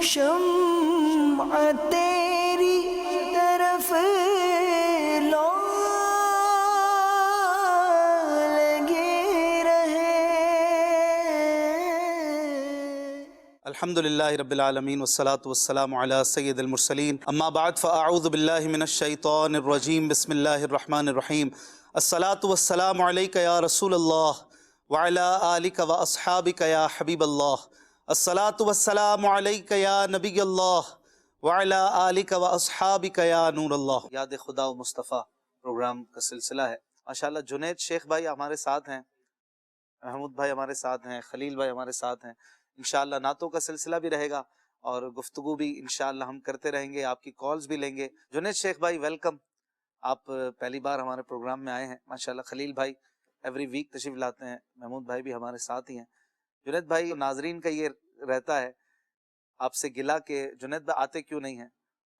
شمع تیری طرف لو لگے رہے. الحمدللہ رب العالمین والصلاة والسلام علی سید المرسلین. اما بعد فاعوذ باللہ من الشیطان الرجیم. بسم اللہ الرحمن الرحیم. الصلاة والسلام علیک یا رسول اللہ وعلی آلک واصحابک یا حبیب اللہ. الصلاة والسلام علیک یا نبی اللہ وعلی آلک واصحابک یا نور اللہ. یاد خدا و مصطفیٰ پروگرام کا سلسلہ ہے. ماشاءاللہ جنید شیخ بھائی ہمارے ساتھ ہیں، محمود بھائی ہمارے ساتھ ہیں، خلیل بھائی ہمارے ساتھ ہیں. انشاءاللہ نعتوں کا سلسلہ بھی رہے گا اور گفتگو بھی انشاءاللہ ہم کرتے رہیں گے، آپ کی کالز بھی لیں گے. جنید شیخ بھائی ویلکم، آپ پہلی بار ہمارے پروگرام میں آئے ہیں. ماشاءاللہ خلیل بھائی ایوری ویک تشریف لاتے ہیں، محمود بھائی بھی ہمارے ساتھ ہی ہیں. جنید بھائی ناظرین کا یہ رہتا ہے آپ سے گلہ کہ جنید بھائی آتے کیوں نہیں ہیں،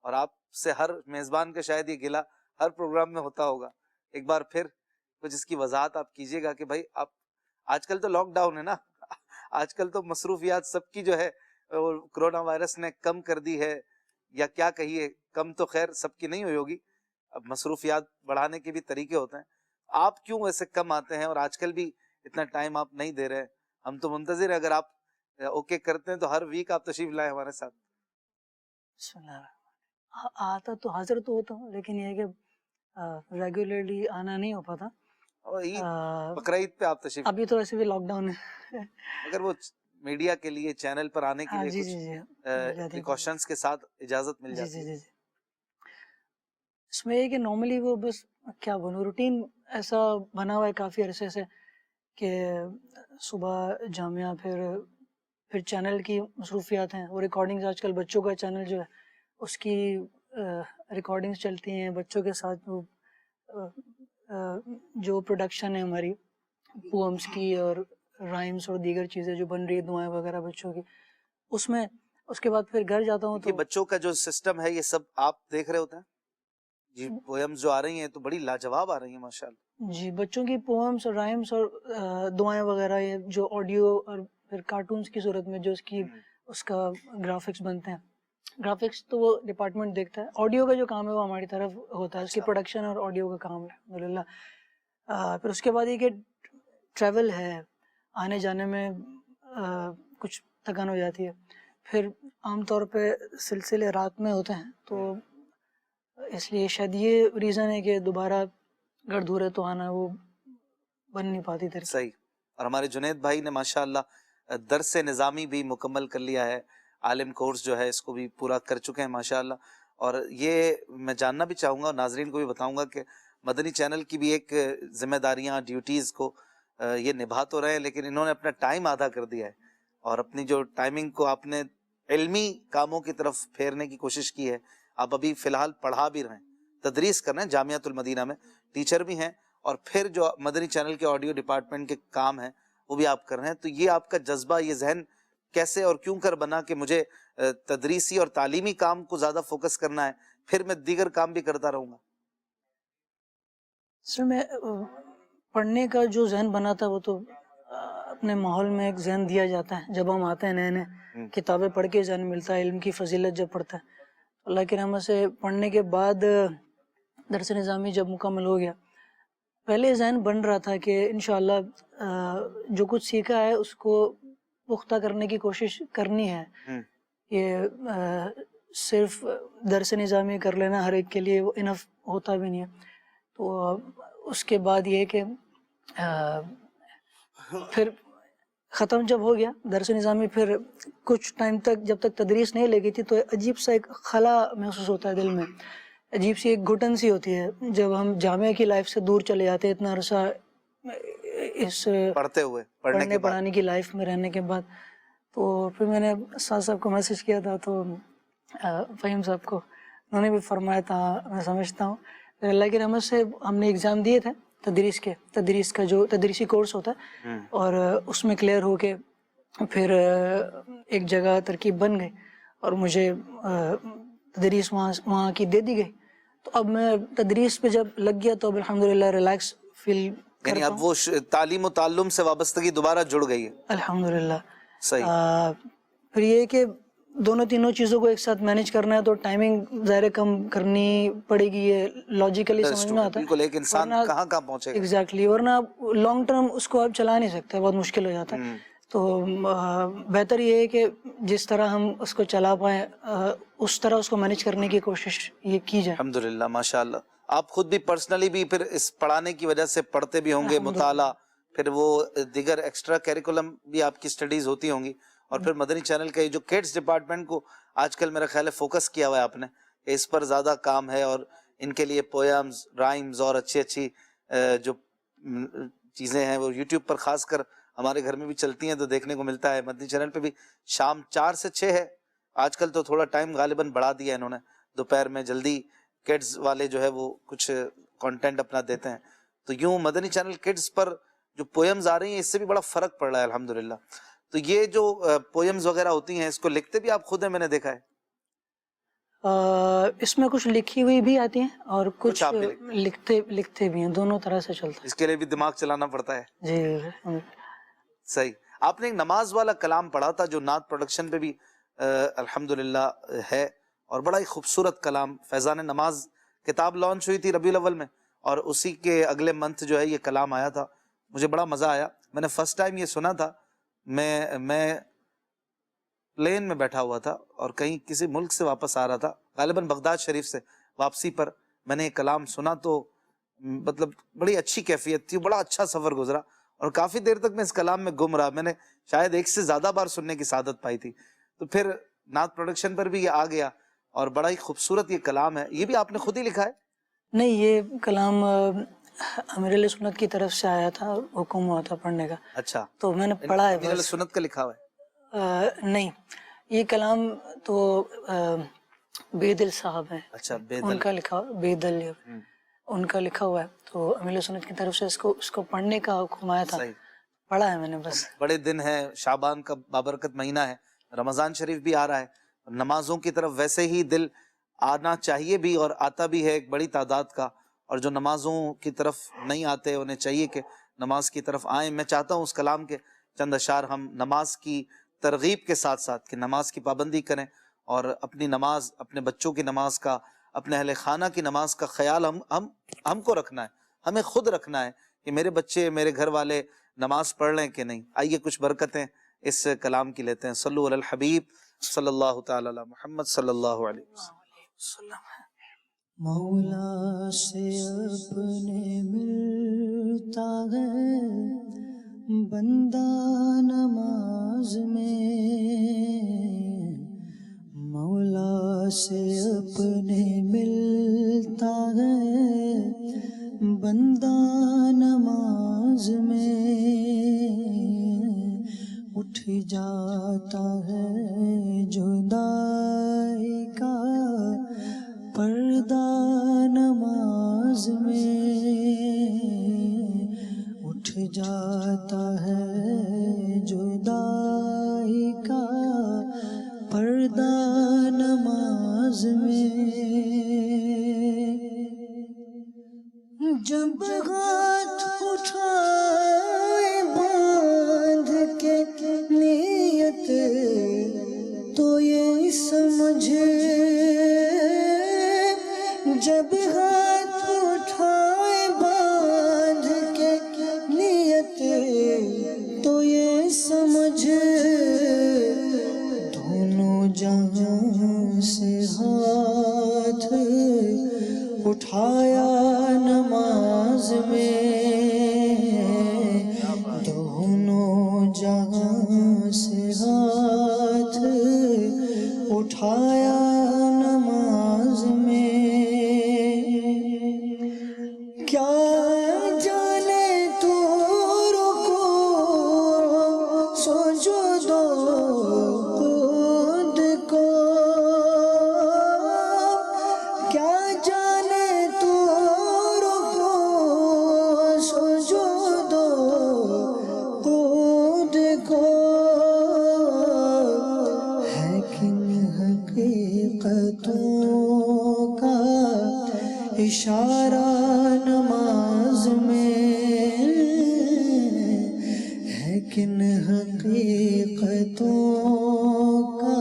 اور آپ سے ہر میزبان کا شاید یہ گلہ ہر پروگرام میں ہوتا ہوگا. ایک بار پھر کچھ اس کی وضاحت آپ کیجئے گا کہ بھائی آپ آج کل تو لاک ڈاؤن ہے نا، آج کل تو مصروفیات سب کی جو ہے کرونا وائرس نے کم کر دی ہے، یا کیا کہیے، کم تو خیر سب کی نہیں ہوئی ہوگی، اب مصروفیات بڑھانے کے بھی طریقے ہوتے ہیں. آپ کیوں ایسے کم آتے ہیں اور آج کل بھی اتنا ٹائم آپ نہیں دے رہے؟ ہم تو منتظر ہیں، اگر آپ اوکے کرتے ہیں تو ہر ویک آپ تشریف لائیں ہمارے ساتھ. بسم اللہ الرحمن. آتا تو حاضر تو ہوتا ہوں، لیکن یہ کہ ریگولرلی آنا نہیں ہو پاتا. اور عید بقرعید پہ آپ تشریف، ابھی تو ویسے بھی لاک ڈاؤن ہے. اگر وہ میڈیا کے لیے چینل پر آنے کے لیے کچھ پریکاشنز کے ساتھ اجازت مل جاتی ہے. اس میں یہ کہ نارملی وہ بس کیا بولوں، روٹین ایسا بنا ہوا ہے کافی عرصے سے کہ صبح جامعہ، پھر چینل کی مصروفیات ہیں، وہ ریکارڈنگز. آج کل بچوں کا چینل جو ہے اس کی ریکارڈنگز چلتی ہیں بچوں کے ساتھ. جو پروڈکشن ہے ہماری پوئمس کی اور رائمس اور دیگر چیزیں جو بن رہی ہے، دعائیں وغیرہ بچوں کی، اس میں اس کے بعد پھر گھر جاتا ہوں. تو بچوں کا جو سسٹم ہے یہ سب آپ دیکھ رہے ہوتے ہیں جی؟ پوئمز جو آ رہی ہیں تو بڑی لاجواب آ رہی ہیں ماشاءاللہ. جی، بچوں کی پوئمس اور رائمس اور دعائیں وغیرہ، یہ جو آڈیو اور پھر کارٹونز کی صورت میں جو اس کا گرافکس بنتے ہیں. گرافکس تو وہ ڈپارٹمنٹ دیکھتا ہے، آڈیو کا جو کام ہے وہ ہماری طرف ہوتا ہے، اس کی پروڈکشن اور آڈیو کا کام ہے الحمدللہ. پھر اس کے بعد یہ کہ ٹریول ہے، آنے جانے میں کچھ تھکان ہو جاتی ہے. پھر عام طور پہ سلسلے رات میں ہوتے ہیں، تو اس لیے شاید یہ ریزن ہے کہ دوبارہ گھر دھورے تو آنا وہ بن نہیں پاتی تھی. صحیح. اور ہمارے جنید بھائی نے ماشاءاللہ درس نظامی بھی مکمل کر لیا ہے، عالم کورس جو ہے اس کو بھی پورا کر چکے ہیں ماشاءاللہ. اور یہ میں جاننا بھی چاہوں گا اور ناظرین کو بھی بتاؤں گا کہ مدنی چینل کی بھی ایک ذمہ داریاں، ڈیوٹیز کو یہ نبھا تو رہے ہیں، لیکن انہوں نے اپنا ٹائم آدھا کر دیا ہے اور اپنی جو ٹائمنگ کو آپ نے علمی کاموں کی طرف پھیرنے کی کوشش کی ہے. آپ ابھی فی الحال پڑھا بھی رہے ہیں، تدریس کر رہے ہیں جامعۃ المدینہ میں، ٹیچر بھی ہیں، اور پھر جو مدنی چینل کے آڈیو ڈپارٹمنٹ کے کام ہیں وہ بھی آپ کر رہے ہیں. تو یہ آپ کا جذبہ، یہ ذہن کیسے اور کیوں کر بنا کہ مجھے تدریسی اور تعلیمی کام کو زیادہ فوکس کرنا ہے، پھر میں دیگر کام بھی کرتا رہوں گا؟ سر میں پڑھنے کا جو ذہن بنا تھا وہ تو اپنے ماحول میں ایک ذہن دیا جاتا ہے. جب ہم آتے ہیں نئے نئے کتابیں پڑھ کے ذہن ملتا ہے، علم کی فضیلت جب پڑھتا ہے. اللہ کی رحمت سے پڑھنے کے بعد درس نظامی جب مکمل ہو گیا، پہلے ذہن بن رہا تھا کہ انشاءاللہ جو کچھ سیکھا ہے اس کو پختہ کرنے کی کوشش کرنی ہے. یہ صرف درس نظامی کر لینا ہر ایک کے لیے انف ہوتا بھی نہیں ہے. تو اس کے بعد یہ کہ پھر ختم جب ہو گیا درس نظامی، پھر کچھ ٹائم تک جب تک تدریس نہیں لگی تھی تو عجیب سا ایک خلا محسوس ہوتا ہے دل میں، عجیب سی ایک گھٹن سی ہوتی ہے جب ہم جامعہ کی لائف سے دور چلے جاتے ہیں اتنا عرصہ اس پڑھنے پڑھانے کی لائف میں رہنے کے بعد. تو پھر میں نے سعد صاحب کو میسج کیا تھا، تو فہیم صاحب کو، انہوں نے بھی فرمایا تھا، میں سمجھتا ہوں اللہ کی رحمت سے ہم نے اگزام دیے تھے تدریس کا جو تدریسی کورس ہوتا ہے، اور اس میں کلیئر ہو کے پھر ایک جگہ ترکیب بن گئی اور مجھے تدریس وہاں کی دے دی گئی. تو اب میں تدریس پہ جب لگ گیا تو اب الحمدللہ ریلیکس فیل، یعنی اب وہ تعلیم و تعلم سے وابستگی دوبارہ جڑ گئی ہے الحمدللہ. صحیح. پھر یہ کہ دونوں تینوں چیزوں کو ایک ساتھ مینیج کرنا ہے تو ٹائمنگ ظاہر کم کرنی پڑے گی, یہ لاجیکلی سمجھ میں آتا ہے. بالکل, ایک انسان کہاں کہاں پہنچے گا. ایگزیکٹلی, ورنہ لانگ ٹرم اس کو آپ چلا نہیں سکتے, بہت مشکل ہو جاتا ہے. تو بہتر یہ ہے کہ جس طرح ہم اس کو چلا پائیں اس طرح اس کو مینیج کرنے کی کوشش یہ کی جائے. الحمدللہ, ماشاء اللہ. آپ خود بھی پرسنلی بھی پھر اس پڑھانے کی وجہ سے پڑھتے بھی ہوں گے, مطالعہ, پھر وہ دیگر ایکسٹرا کیریکولم بھی آپ کی سٹڈیز ہوتی ہوں گی, اور پھر مدنی چینل کا جو کڈس ڈپارٹمنٹ کو آج کل میرا خیال ہے فوکس کیا ہوا ہے آپ نے, اس پر زیادہ کام ہے, اور ان کے لیے پویمز, رائمز اور اچھی جو چیزیں ہیں وہ یوٹیوب پر خاص کر ہمارے گھر میں بھی چلتی ہیں تو دیکھنے کو ملتا ہے. مدنی چینل پہ بھی شام 4 سے 6 ہے, آج کل تو تھوڑا ٹائم غالباً بڑھا دیا انہوں نے, دوپہر میں جلدی کڈز والے جو ہے وہ کچھ کانٹینٹ اپنا دیتے ہیں. تو یوں مدنی چینل کڈز پر جو پویمز آ رہی ہیں اس سے بھی بڑا فرق پڑ رہا ہے الحمدللہ. تو یہ جو پویمز وغیرہ ہوتی ہیں اس کو لکھتے بھی آپ خود ہیں, میں نے دیکھا ہے. اس میں کچھ لکھی ہوئی بھی آتی ہیں اور کچھ لکھتے بھی ہیں, دونوں طرح سے چلتا ہے. اس کے لیے بھی دماغ چلانا پڑتا ہے. جی صحیح. آپ نے ایک نماز والا کلام پڑھا تھا جو نعت پروڈکشن پہ بھی الحمدللہ ہے, اور بڑا ہی خوبصورت کلام. فیضان نماز کتاب لانچ ہوئی تھی ربیع الاول میں, اور اسی کے اگلے منتھ جو ہے یہ کلام آیا تھا. مجھے بڑا مزہ آیا. میں نے فرسٹ ٹائم یہ سنا تھا, میں پلین میں بیٹھا ہوا تھا اور کہیں کسی ملک سے واپس آ رہا تھا, غالباً بغداد شریف سے واپسی پر میں نے یہ کلام سنا, تو مطلب بڑی اچھی کیفیت تھی, بڑا اچھا سفر گزرا, اور کافی دیر تک میں اس کلام میں گم رہا. میں نے شاید 1 سے زیادہ بار سننے کی سعادت پائی تھی. تو پھر نعت پروڈکشن پر بھی یہ آ گیا, اور بڑا ہی خوبصورت یہ کلام ہے. یہ بھی آپ نے خود ہی لکھا ہے؟ نہیں, یہ کلام امیر علیہ سنت کی طرف سے آیا تھا, حکم ہوا تھا پڑھنے کا. اچھا, تو میں نے پڑھا ہے. امیر علیہ سنت کا لکھا ہوا ہے؟ نہیں, یہ کلام تو بیدل صاحب ہیں. اچھا, ان کا لکھا, بیدل ان کا لکھا ہوا ہے. تو امیر علیہ سنت کی طرف سے اس کو پڑھنے کا حکم آیا تھا. پڑھا ہے میں نے بس. بڑے دن ہے, شعبان کا بابرکت مہینہ ہے, رمضان شریف بھی آ رہا ہے, نمازوں کی طرف ویسے ہی دل آنا چاہیے بھی اور آتا بھی ہے ایک بڑی تعداد کا, اور جو نمازوں کی طرف نہیں آتے انہیں چاہیے کہ نماز کی طرف آئیں. میں چاہتا ہوں اس کلام کے چند اشعار ہم نماز کی ترغیب کے ساتھ ساتھ کہ نماز کی پابندی کریں, اور اپنی نماز, اپنے بچوں کی نماز کا, اپنے اہل خانہ کی نماز کا خیال ہم کو رکھنا ہے, ہمیں خود رکھنا ہے کہ میرے بچے, میرے گھر والے نماز پڑھ لیں کہ نہیں. آئیے کچھ برکتیں اس کلام کی لیتے ہیں. صلو علی الحبیب صلی اللہ تعالی علی محمد صلی اللہ علیہ وسلم. مولا سے اپنے ملتا ہے بندہ نماز میں, مولا سے اپنے ملتا ہے بندہ نماز میں, اٹھ جاتا ہے جدائی کا پردہ نماز میں, اٹھ جاتا ہے جدائی کا پردہ نماز میں. جب ہاتھ اٹھائے باندھ کے نیت تو یہ سمجھے, جب ہاتھ اٹھائے باندھ کے نیت تو یہ سمجھ, دونوں جہاں سے ہاتھ اٹھایا نماز میں, دونوں جہاں سے ہاتھ اٹھایا نماز میں. کیا جانے تو رکو سجود خود کو, کیا جانے تو رکو سجود خود کو, ہے کن حقیقتوں کا اشارہ نماز میں, ہے کن حقیقتوں کا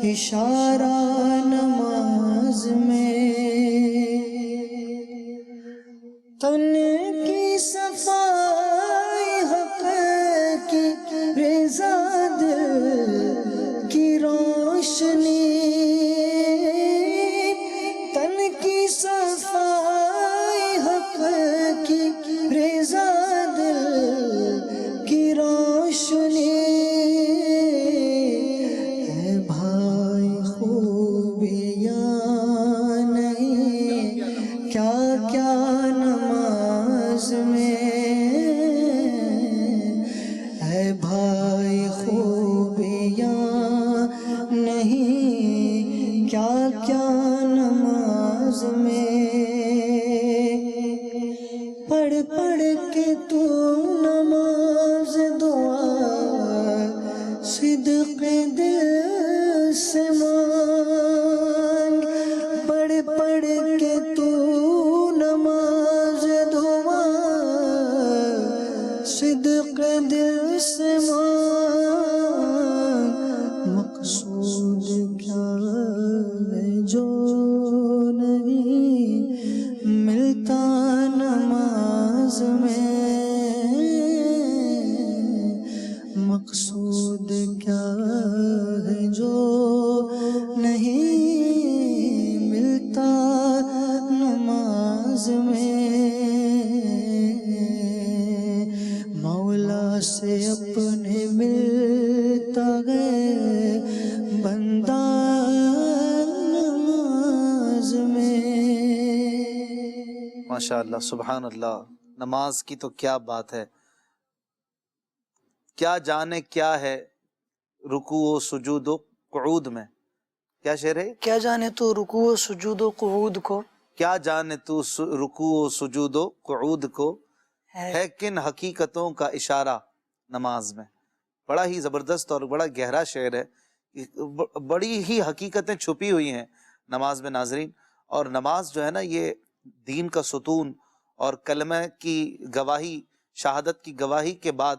اشارہ نماز میں، تن کی صفائی حق کی رضا دل کی روشنی، تن کی صفائی حق کی رضا دل کی روشنی، ہے بھائی خوبیاں نہیں کیا کیا نماز میں، ہے بھائی خوبیاں نہیں کیا کیا نماز میں، پڑھ پڑھ کے تو نماز دعا صدق دل سے مانگ، پڑھ پڑھ کے تو نماز دعا صدق دل سے مانگ، مقصود کیا ہے جو نہیں ملتا نماز میں، مقصود کیا ہے جو نہیں ملتا نماز میں، مولا سے اپنے ملتا ہے بندہ نماز میں۔ ماشاءاللہ، سبحان اللہ، نماز کی تو کیا بات ہے، کیا جانے کیا ہے رکوع و سجود و قعود میں، کیا شعر ہے؟ کیا جانے تو رکوع و سجود و قعود کو، کیا جانے تو رکوع و سجود و قعود کو، ہے کن حقیقتوں کا اشارہ نماز میں۔ بڑا ہی زبردست اور بڑا گہرا شعر ہے، بڑی ہی حقیقتیں چھپی ہوئی ہیں نماز میں ناظرین۔ اور نماز جو ہے نا، یہ دین کا ستون اور کلمہ کی گواہی، شہادت کی گواہی کے بعد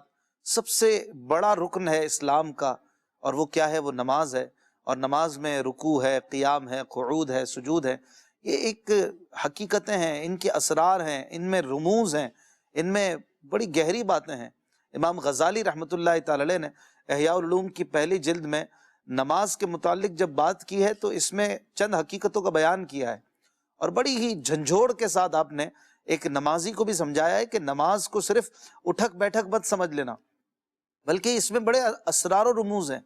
سب سے بڑا رکن ہے اسلام کا، اور وہ کیا ہے؟ وہ نماز ہے۔ اور نماز میں رکوع ہے، قیام ہے، قعود ہے، سجود ہے، یہ ایک حقیقتیں ہیں، ان کے اسرار ہیں، ان میں رموز ہیں، ان میں بڑی گہری باتیں ہیں۔ امام غزالی رحمۃ اللہ تعالی علیہ نے احیاء العلوم کی پہلی جلد میں نماز کے متعلق جب بات کی ہے تو اس میں چند حقیقتوں کا بیان کیا ہے، اور بڑی ہی جھنجھوڑ کے ساتھ آپ نے ایک نمازی کو بھی سمجھایا ہے کہ نماز کو صرف اٹھک بیٹھک مت سمجھ لینا، بلکہ اس میں بڑے اسرار و رموز ہیں،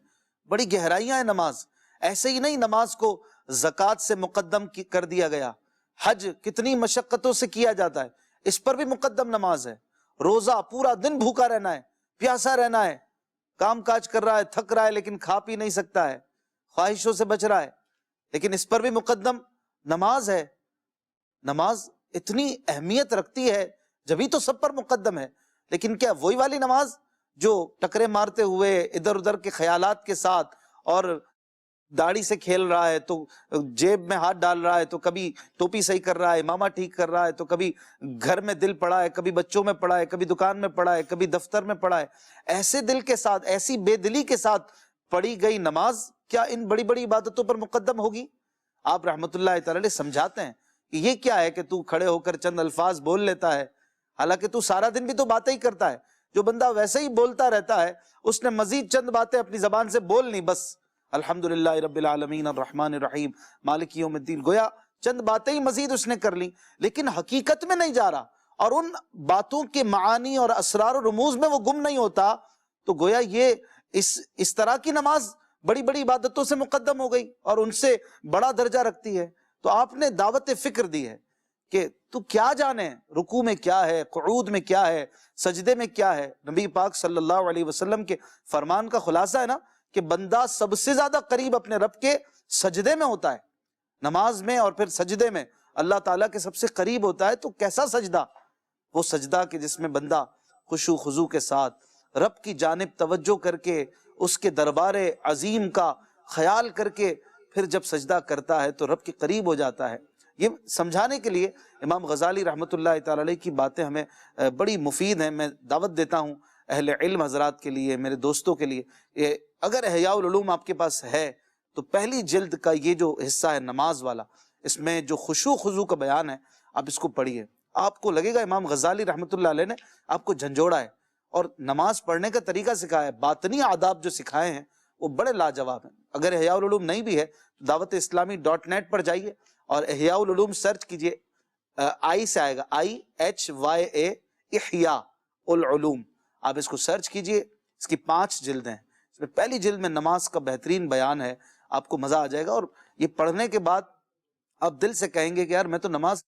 بڑی گہرائیاں ہیں نماز۔ ایسے ہی نہیں نماز کو زکوٰۃ سے مقدم کر دیا گیا، حج کتنی مشقتوں سے کیا جاتا ہے، اس پر بھی مقدم نماز ہے۔ روزہ پورا دن بھوکا رہنا ہے، پیاسا رہنا ہے، کام کاج کر رہا ہے، تھک رہا ہے لیکن کھا پی نہیں سکتا ہے، خواہشوں سے بچ رہا ہے، لیکن اس پر بھی مقدم نماز ہے۔ نماز اتنی اہمیت رکھتی ہے جبھی تو سب پر مقدم ہے، لیکن کیا وہی والی نماز جو ٹکرے مارتے ہوئے ادھر ادھر کے خیالات کے ساتھ، اور داڑھی سے کھیل رہا ہے تو جیب میں ہاتھ ڈال رہا ہے، تو کبھی ٹوپی صحیح کر رہا ہے، امامہ ٹھیک کر رہا ہے، تو کبھی گھر میں دل پڑا ہے، کبھی بچوں میں پڑا ہے، کبھی دکان میں پڑا ہے، کبھی دفتر میں پڑا ہے، ایسے دل کے ساتھ، ایسی بے دلی کے ساتھ پڑھی گئی نماز کیا ان بڑی بڑی عبادتوں پر مقدم ہوگی؟ آپ رحمت اللہ تعالی علیہ سمجھاتے ہیں کہ یہ کیا ہے کہ تو کھڑے ہو کر چند الفاظ بول لیتا ہے، حالانکہ تو سارا دن بھی تو باتیں ہی کرتا ہے۔ جو بندہ ویسے ہی بولتا رہتا ہے، اس نے مزید چند باتیں اپنی زبان سے بولنی، بس الحمدللہ رب العالمین الرحمن الرحیم مالک یوم الدین، گویا چند باتیں ہی مزید اس نے کر لی، لیکن حقیقت میں نہیں جا رہا، اور ان باتوں کے معانی اور اسرار و رموز میں وہ گم نہیں ہوتا، تو گویا یہ اس طرح کی نماز بڑی بڑی عبادتوں سے مقدم ہو گئی اور ان سے بڑا درجہ رکھتی ہے۔ تو آپ نے دعوت فکر دی ہے کہ تو کیا جانے رکوع میں کیا ہے، قعود میں کیا ہے، سجدے میں کیا ہے۔ نبی پاک صلی اللہ علیہ وسلم کے فرمان کا خلاصہ ہے نا کہ بندہ سب سے زیادہ قریب اپنے رب کے سجدے میں ہوتا ہے، نماز میں اور پھر سجدے میں اللہ تعالیٰ کے سب سے قریب ہوتا ہے۔ تو کیسا سجدہ؟ وہ سجدہ کہ جس میں بندہ خشوع خضوع کے ساتھ رب کی جانب توجہ کر کے، اس کے دربار عظیم کا خیال کر کے پھر جب سجدہ کرتا ہے تو رب کے قریب ہو جاتا ہے۔ یہ سمجھانے کے لیے امام غزالی رحمۃ اللہ تعالی علیہ کی باتیں ہمیں بڑی مفید ہیں۔ میں دعوت دیتا ہوں اہل علم حضرات کے لیے، میرے دوستوں کے لیے، اگر احیاء العلوم آپ کے پاس ہے تو پہلی جلد کا یہ جو حصہ ہے نماز والا، اس میں جو خشوع خضوع کا بیان ہے، آپ اس کو پڑھیے، آپ کو لگے گا امام غزالی رحمۃ اللہ علیہ نے آپ کو جھنجھوڑا ہے اور نماز پڑھنے کا طریقہ سکھایا ہے، باطنی آداب جو سکھائے ہیں وہ بڑے لاجواب ہیں۔ اگر احیاء العلوم نہیں بھی ہے تو دعوت اسلامی .net پر جائیے اور احیاء العلوم سرچ کیجئے، آئی سے آئے گا، IHYA، احیاء العلوم، آپ اس کو سرچ کیجئے، اس کی 5 جلدیں ہیں، اس میں پہلی جلد میں نماز کا بہترین بیان ہے، آپ کو مزہ آ جائے گا، اور یہ پڑھنے کے بعد آپ دل سے کہیں گے کہ یار میں تو نماز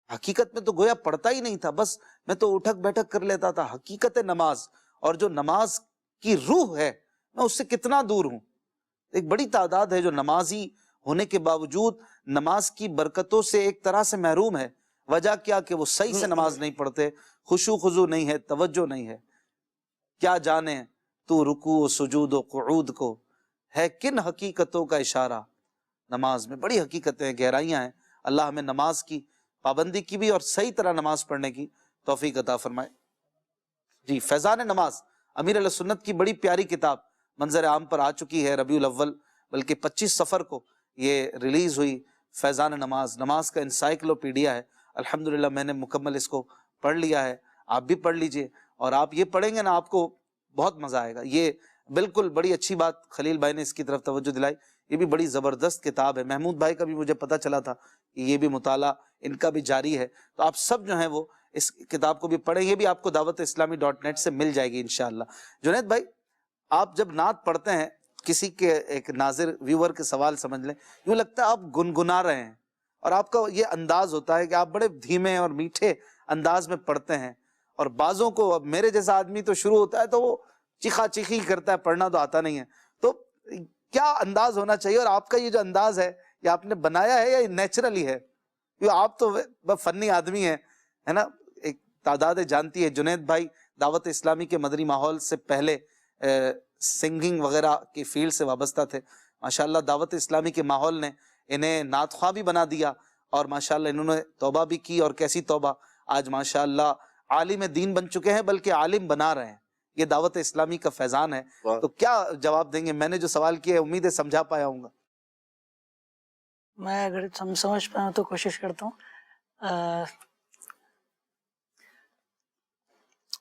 حقیقت میں تو گویا پڑھتا ہی نہیں تھا، بس میں تو اٹھک بیٹھک کر لیتا تھا، حقیقت نماز اور جو نماز کی روح ہے میں اس سے کتنا دور ہوں۔ ایک بڑی تعداد ہے جو نمازی ہونے کے باوجود نماز کی برکتوں سے ایک طرح سے محروم ہے۔ وجہ کیا کہ وہ صحیح سے نماز نہیں پڑھتے، خشوع خضوع نہیں ہے، توجہ نہیں ہے۔ کیا جانے تو رکوع و سجود و قعود کو، ہے کن حقیقتوں کا اشارہ۔ نماز میں بڑی حقیقتیں ہیں، گہرائیاں ہیں۔ اللہ ہمیں نماز کی پابندی کی بھی اور صحیح طرح نماز پڑھنے کی توفیق عطا فرمائے۔ جی، فیضان نماز امیر علیہ سنت کی بڑی پیاری کتاب منظر عام پر آ چکی ہے، ربیع الاول بلکہ 25 صفر کو یہ ریلیز ہوئی۔ فیضان نماز، نماز کا انسائکلوپیڈیا ہے، الحمدللہ میں نے مکمل اس کو پڑھ لیا ہے، آپ بھی پڑھ لیجئے، اور آپ یہ پڑھیں گے نا آپ کو بہت مزہ آئے گا۔ یہ بالکل بڑی اچھی بات خلیل بھائی نے اس کی طرف توجہ دلائی، یہ بھی بڑی زبردست کتاب ہے۔ محمود بھائی کا بھی مجھے پتہ چلا تھا کہ یہ بھی مطالعہ ان کا بھی جاری ہے، تو آپ سب جو ہیں وہ اس کتاب کو بھی پڑھیں، یہ بھی آپ کو دعوت اسلامی .net سے مل جائے گی انشاءاللہ۔ جنید بھائی، آپ جب نعت پڑھتے ہیں، کسی کے ایک ناظر ویور کے سوال سمجھ لیں، یوں لگتا ہے آپ گنگنا رہے ہیں، اور آپ کا یہ انداز ہوتا ہے کہ آپ بڑے دھیمے اور میٹھے انداز میں پڑھتے ہیں، اور بعضوں کو، اب میرے جیسا آدمی تو شروع ہوتا ہے تو وہ چیخا چیخی کرتا ہے، پڑھنا تو آتا نہیں ہے، تو کیا انداز ہونا چاہیے؟ اور آپ کا یہ جو انداز ہے یہ آپ نے بنایا ہے یا نیچرلی ہے؟ کیونکہ آپ تو فنی آدمی ہیں، ہے نا؟ ایک تعداد جانتی ہے جنید بھائی دعوت اسلامی کے مدنی ماحول سے پہلے سنگنگ وغیرہ کی فیلڈ سے وابستہ تھے، ماشاءاللہ دعوت اسلامی کے ماحول نے انہیں نعت خواہ بھی بنا دیا، اور ماشاءاللہ انہوں نے توبہ بھی کی، اور کیسی توبہ، آج ماشاءاللہ عالم دین بن چکے ہیں، بلکہ عالم بنا رہے ہیں۔ یہ دعوت اسلامی کا فیضان ہے۔ تو کیا جواب دیں گے؟ میں نے جو سوال کیا ہے امید ہے سمجھا پایا ہوں گا۔ میں اگر سمجھ پایا تو کوشش کرتا ہوں۔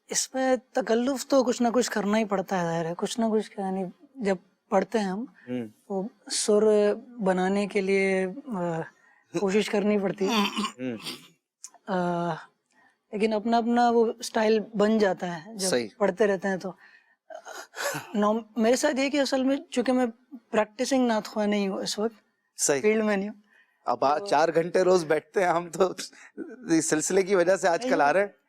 اس میں تکلف تو کچھ نہ کچھ کرنا ہی پڑتا ہے، ظاہر ہے، کچھ نہ کچھ، یعنی جب پڑھتے ہیں ہم تو سر بنانے کے لیے کوشش کرنی پڑتی ہے، لیکن اپنا اپنا وہ سٹائل بن جاتا ہے جب پڑھتے رہتے ہیں۔ تو میرے ساتھ یہ کہ اصل میں چونکہ میں پریکٹسنگ نعت خواہ نہیں ہوں، اس وقت فیلڈ میں نہیں ہوں۔ اب 4 گھنٹے روز بیٹھتے ہیں ہم، تو اس سلسلے کی وجہ سے آج کل آ رہے ہیں۔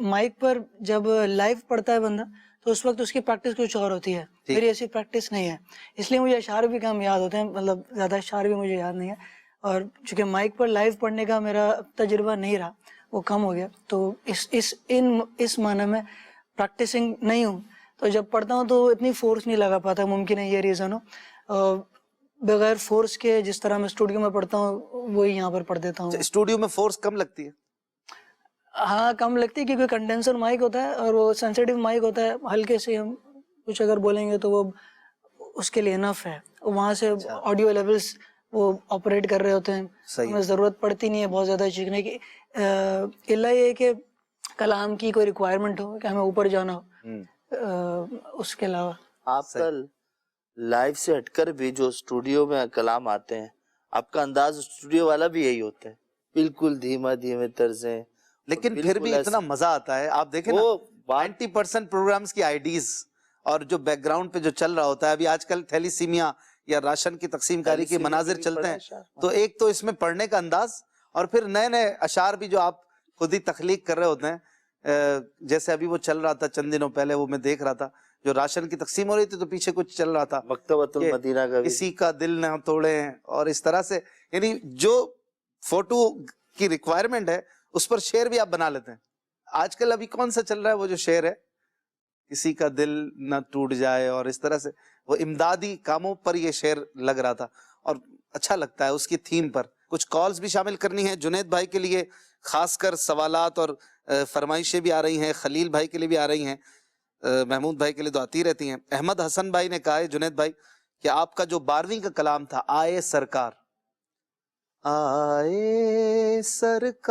مائک پر جب لائیو پڑھتا ہے بندہ تو اس وقت اس کی پریکٹس کچھ اور ہوتی ہے، میری ایسی پریکٹس نہیں ہے، اس لیے مجھے اشعار بھی کم یاد ہوتے ہیں، مطلب زیادہ اشعار بھی مجھے یاد نہیں ہے، اور چونکہ مائک پر لائیو پڑھنے کا میرا تجربہ نہیں رہا، وہ کم ہو گیا، تو اس معنی میں پریکٹسنگ نہیں ہوں، تو جب پڑھتا ہوں تو اتنی فورس نہیں لگا پاتا، ممکن ہے یہ ریزن ہو، بغیر فورس کے جس طرح میں اسٹوڈیو میں پڑھتا ہوں وہی یہاں پر پڑھ دیتا ہوں۔ اسٹوڈیو میں فورس کم لگتی ہے؟ ہاں کم لگتی ہے، کیونکہ کنڈینسر مائک ہوتا ہے اور وہ سینسیٹیو مائک ہوتا ہے، ہلکے سے ہم کچھ اگر بولیں گے تو وہ اس کے لیے انف ہے، وہاں سے آڈیو لیولز وہ آپریٹ کر رہے ہوتے ہیں، ہمیں ضرورت پڑتی نہیں ہے بہت زیادہ چیخنے کی، الا یہ کہ کلام کی کوئی ریکوائرمنٹ ہو کہ ہمیں اوپر جانا ہو، اس کے علاوہ۔ آپ کا لائیو سے ہٹ کر بھی جو اسٹوڈیو میں کلام آتے ہیں، آپ کا انداز اسٹوڈیو والا بھی یہی ہوتا ہے، بالکل دھیما دھیمے طرزیں، لیکن پھر بھی اتنا مزہ آتا ہے۔ آپ دیکھیں نا 90% پروگرامز کی آئیڈیز اور جو بیک گراؤنڈ پہ جو چل رہا ہوتا ہے، ابھی آج کل تھیلیسیمیا یا راشن کی تقسیم کاری کے مناظر چلتے ہیں، تو ایک تو اس میں پڑھنے کا انداز، اور پھر نئے نئے اشعار بھی جو آپ خود ہی تخلیق کر رہے ہوتے ہیں، جیسے ابھی وہ چل رہا تھا چند دنوں پہلے، وہ میں دیکھ رہا تھا، جو راشن کی تقسیم ہو رہی تھی تو پیچھے کچھ چل رہا تھا، مکتبۃ المدینہ کا کسی کا دل نہ توڑے، اور اس طرح سے، یعنی جو فوٹو کی ریکوائرمنٹ ہے اس پر شعر بھی آپ بنا لیتے ہیں۔ آج کل ابھی کون سا چل رہا ہے وہ جو شعر ہے، کسی کا دل نہ ٹوٹ جائے، اور اس طرح سے وہ امدادی کاموں پر یہ شعر لگ رہا تھا، اور اچھا لگتا ہے اس کی تھیم پر۔ کچھ کالز بھی شامل کرنی ہے جنید بھائی کے لیے، خاص کر سوالات اور فرمائشیں بھی آ رہی ہیں، خلیل بھائی کے لیے بھی آ رہی ہیں، محمود بھائی کے لیے تو آتی رہتی ہیں۔ احمد حسن بھائی نے کہا ہے جنید بھائی کہ آپ کا جو 12ویں کا کلام تھا آئے سرکار، آئے سرکار،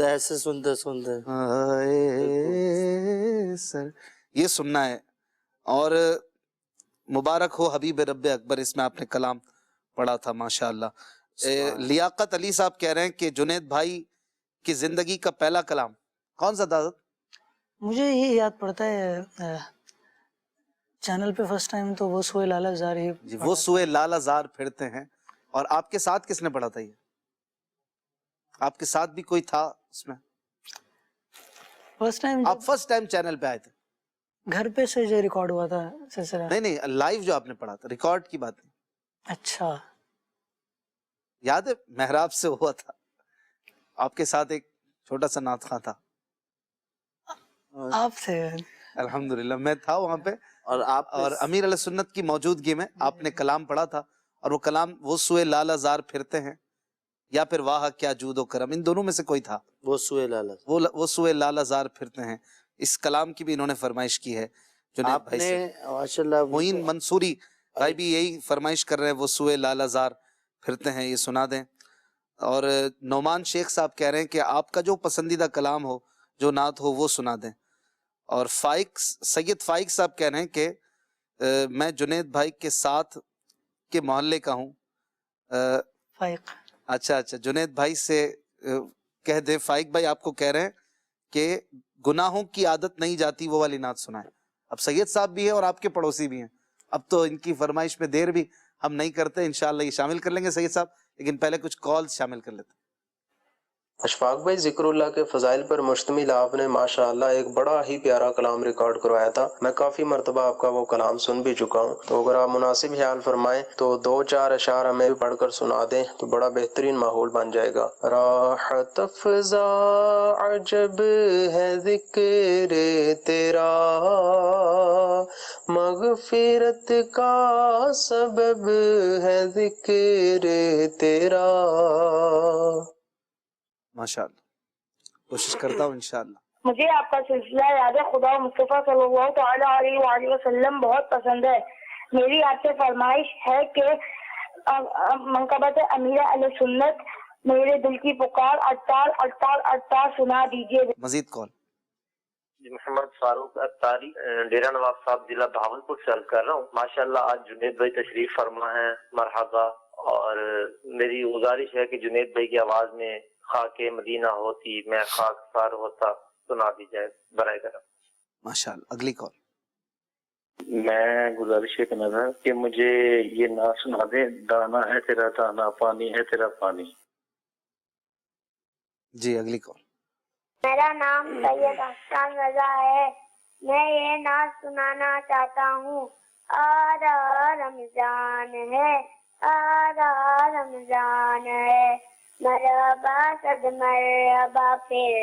ایسے سنتے سنتے آئے سر، یہ سننا ہے. اور مبارک ہو حبیب رب اکبر، اس میں آپ نے کلام پڑھا تھا ماشاءاللہ. لیاقت علی صاحب کہہ رہے ہیں کہ جنید بھائی کی زندگی کا پہلا کلام کون سا تھا؟ مجھے یہ یاد پڑتا ہے چینل پہ فرسٹ ٹائم تو وہ سوئے لالا زار ہی جی، وہ سوئے لالا زار پھرتے ہیں. اور آپ کے ساتھ کس نے پڑھا تھا؟ یہ آپ کے ساتھ بھی کوئی تھا اس میں؟ فرسٹ ٹائم آپ فرسٹ ٹائم چینل پہ آئے تھے؟ گھر پہ سے جو ریکارڈ ہوا تھا سلسلہ. نہیں لائیو جو آپ نے پڑھا تھا، ریکارڈ کی بات نہیں. اچھا یاد ہے محراب سے ہوا تھا، آپ کے ساتھ ایک چھوٹا سا نعت خواں تھا. آپ تھے؟ الحمدللہ میں تھا وہاں پہ، اور آپ اور امیر علیہ سنت کی موجودگی میں آپ نے کلام پڑھا تھا. اور وہ کلام وہ سوئے لالا زار پھرتے ہیں یا پھر واہ کیا جود و کرم، ان دونوں میں سے کوئی تھا. وہ سوئے لالا وہ سوئے لالا زار پھرتے ہیں، اس کلام کی بھی انہوں نے فرمائش کی ہے جنید آپ بھائی نے سے. ماشاءاللہ معین منصوری بھائی بھی یہی فرمائش کر رہے ہیں، وہ سوئے لالا زار پھرتے ہیں، یہ سنا دیں. اور نعمان شیخ صاحب کہہ رہے ہیں کہ آپ کا جو پسندیدہ کلام ہو، جو نعت ہو، وہ سنا دیں. اور سید فائق صاحب کہہ رہے ہیں کہ میں جنید بھائی کے ساتھ کے محلے کا ہوں. فائق. اچھا جنید بھائی سے کہہ دے، فائق بھائی آپ کو کہہ رہے ہیں کہ گناہوں کی عادت نہیں جاتی، وہ والی نعت سنائیں. اب سید صاحب بھی ہیں اور آپ کے پڑوسی بھی ہیں، اب تو ان کی فرمائش میں دیر بھی ہم نہیں کرتے، انشاءاللہ یہ شامل کر لیں گے سید صاحب، لیکن پہلے کچھ کالز شامل کر لیتے ہیں. اشفاق بھائی، ذکر اللہ کے فضائل پر مشتمل آپ نے ماشاءاللہ ایک بڑا ہی پیارا کلام ریکارڈ کروایا تھا. میں کافی مرتبہ آپ کا وہ کلام سن بھی چکا ہوں، تو اگر آپ مناسب خیال فرمائیں تو 2-4 اشعار ہمیں بھی پڑھ کر سنا دیں تو بڑا بہترین ماحول بن جائے گا. راحت افزا عجب ہے ذکر تیرا، مغفرت کا سبب ہے ذکر تیرا. ماشاءاللہ، کوشش کرتا ہوں انشاءاللہ. مجھے آپ کا سلسلہ یاد خدا مصطفیٰ صلی اللہ تعالیٰ علیہ وآلہ وسلم بہت پسند ہے. میری آپ سے فرمائش ہے کہ منقبت امیر علیہ سنت میرے دل کی پکار اٹار اٹار اٹار سنا دیجیے. مزید کال. محمد فاروق اتاری، ڈیرہ نواب صاحب، ضلع بہاولپور سے عرض کر رہا ہوں. ماشاءاللہ آج جنید بھائی تشریف فرما ہے، مرحبا. اور میری گزارش ہے کہ جنید بھائی کی آواز میں خاک مدینہ ہوتی میں خاک سار ہوتا سنا دی جائے برائے کرم. ماشاءاللہ. اگلی کال. میں گزارش یہ کرنا تھا کہ مجھے یہ نہ سنا دے، دانا ہے تیرا دانا، پانی ہے تیرا پانی. جی اگلی کال. میرا نام سید احسان رضا ہے، میں یہ نعت سنانا چاہتا ہوں. آ رہا رمضان ہے، آ رہا رمضان ہے، مرحبا صد مرحبا پھر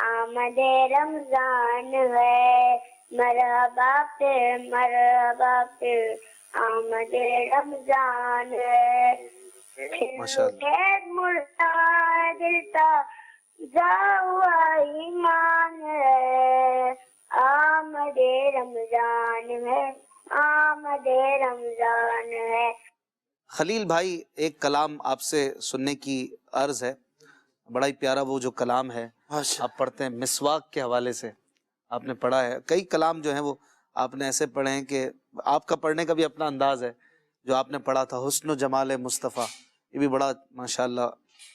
آمد رمضان ہے، مرحبا پھر مرحبا پھر آمد رمضان ہے. ماشاءاللہ. مردہ دلتا ہوا ایمان ہے، آمد رمضان ہے، آمد رمضان ہے. خلیل بھائی، ایک کلام آپ سے سننے کی عرض ہے، بڑا ہی پیارا وہ جو کلام ہے آپ پڑھتے ہیں مسواک کے حوالے سے، آپ نے پڑھا ہے. کئی کلام جو ہیں وہ آپ نے ایسے پڑھے ہیں کہ آپ کا پڑھنے کا بھی اپنا انداز ہے. جو آپ نے پڑھا تھا حسن و جمال مصطفیٰ، یہ بھی بڑا ماشاءاللہ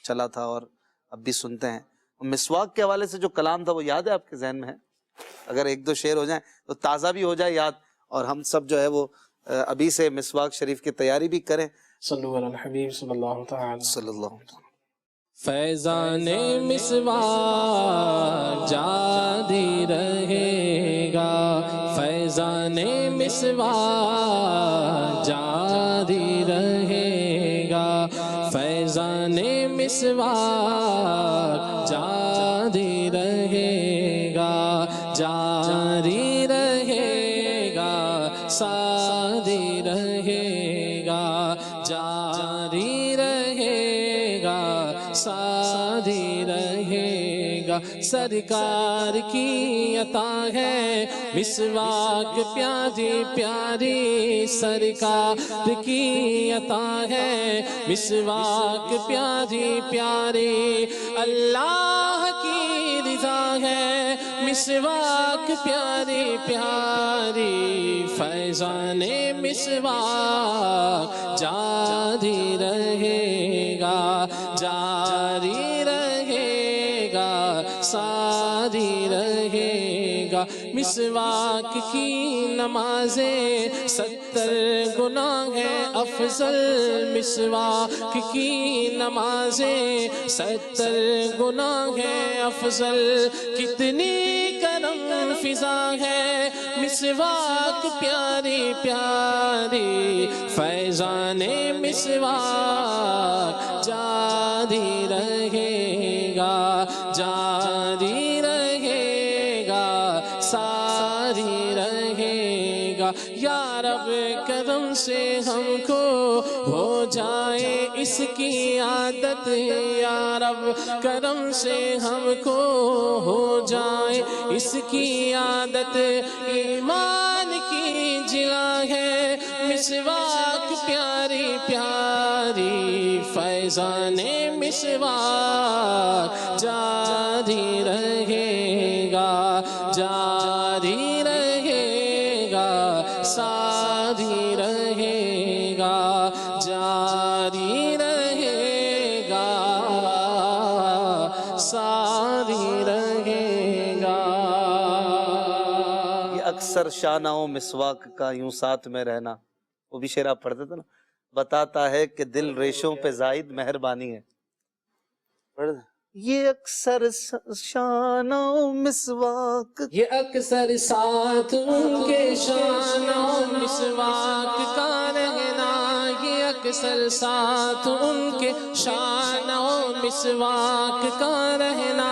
چلا تھا اور اب بھی سنتے ہیں. مسواک کے حوالے سے جو کلام تھا وہ یاد ہے آپ کے ذہن میں ہے؟ اگر 1-2 شعر ہو جائیں تو تازہ بھی ہو جائے یاد، اور ہم سب جو ہے وہ ابھی سے مسواک شریف کی تیاری بھی کریں. صلو علی الحبیب صلی اللہ تعالی صلی اللہ علیہ وسلم. فیضان مسواک جاری رہے گا، فیضان مسواک جاری رہے گا، فیضان مسواک جاری رہے گا، جاری رہے گا، ساری رہے گا، جاری رہے گا، ساری رہے گا. سرکار کی عطا ہے مسواک پیاری پیاری سرکار کی عطا ہے مسواک پیاری پیاری اللہ کی رضا ہے مسواک پیاری پیاری فیضان مسواک جاری رہے گا جاری رہے گا ساری رہے گا مسواک کی نمازیں 70 گناہ ہے افضل مسواک کی نمازیں 70 گناہ ہے افضل کتنی کرم فضا ہے مسواک پیاری پیاری فیضان مسواک جاری رہے گا جاری رہے گا ساری رہے گا یا رب کرم سے ہم کو ہو جائے اس کی عادت یا رب کرم سے ہم کو ہو جائے اس کی عادت ایمان کی جلا ہے مسواک پیاری پیاری فیضان مسواک جاری رہے گا جاری رہے گا ساری رہے گا جاری رہے گا ساری رہے گا یہ اکثر شانہ و مسواک کا یوں ساتھ میں رہنا، وہ بھی شعر آپ پڑھتے تھے نا، بتاتا ہے کہ دل ریشوں پہ زائد مہربانی ہے. یہ اکثر شانہ و مسواک، یہ اکثر ساتھ ان کے شان و مسواک کا رہنا یہ اکثر ساتھ ان کے شان و مسواک کا رہنا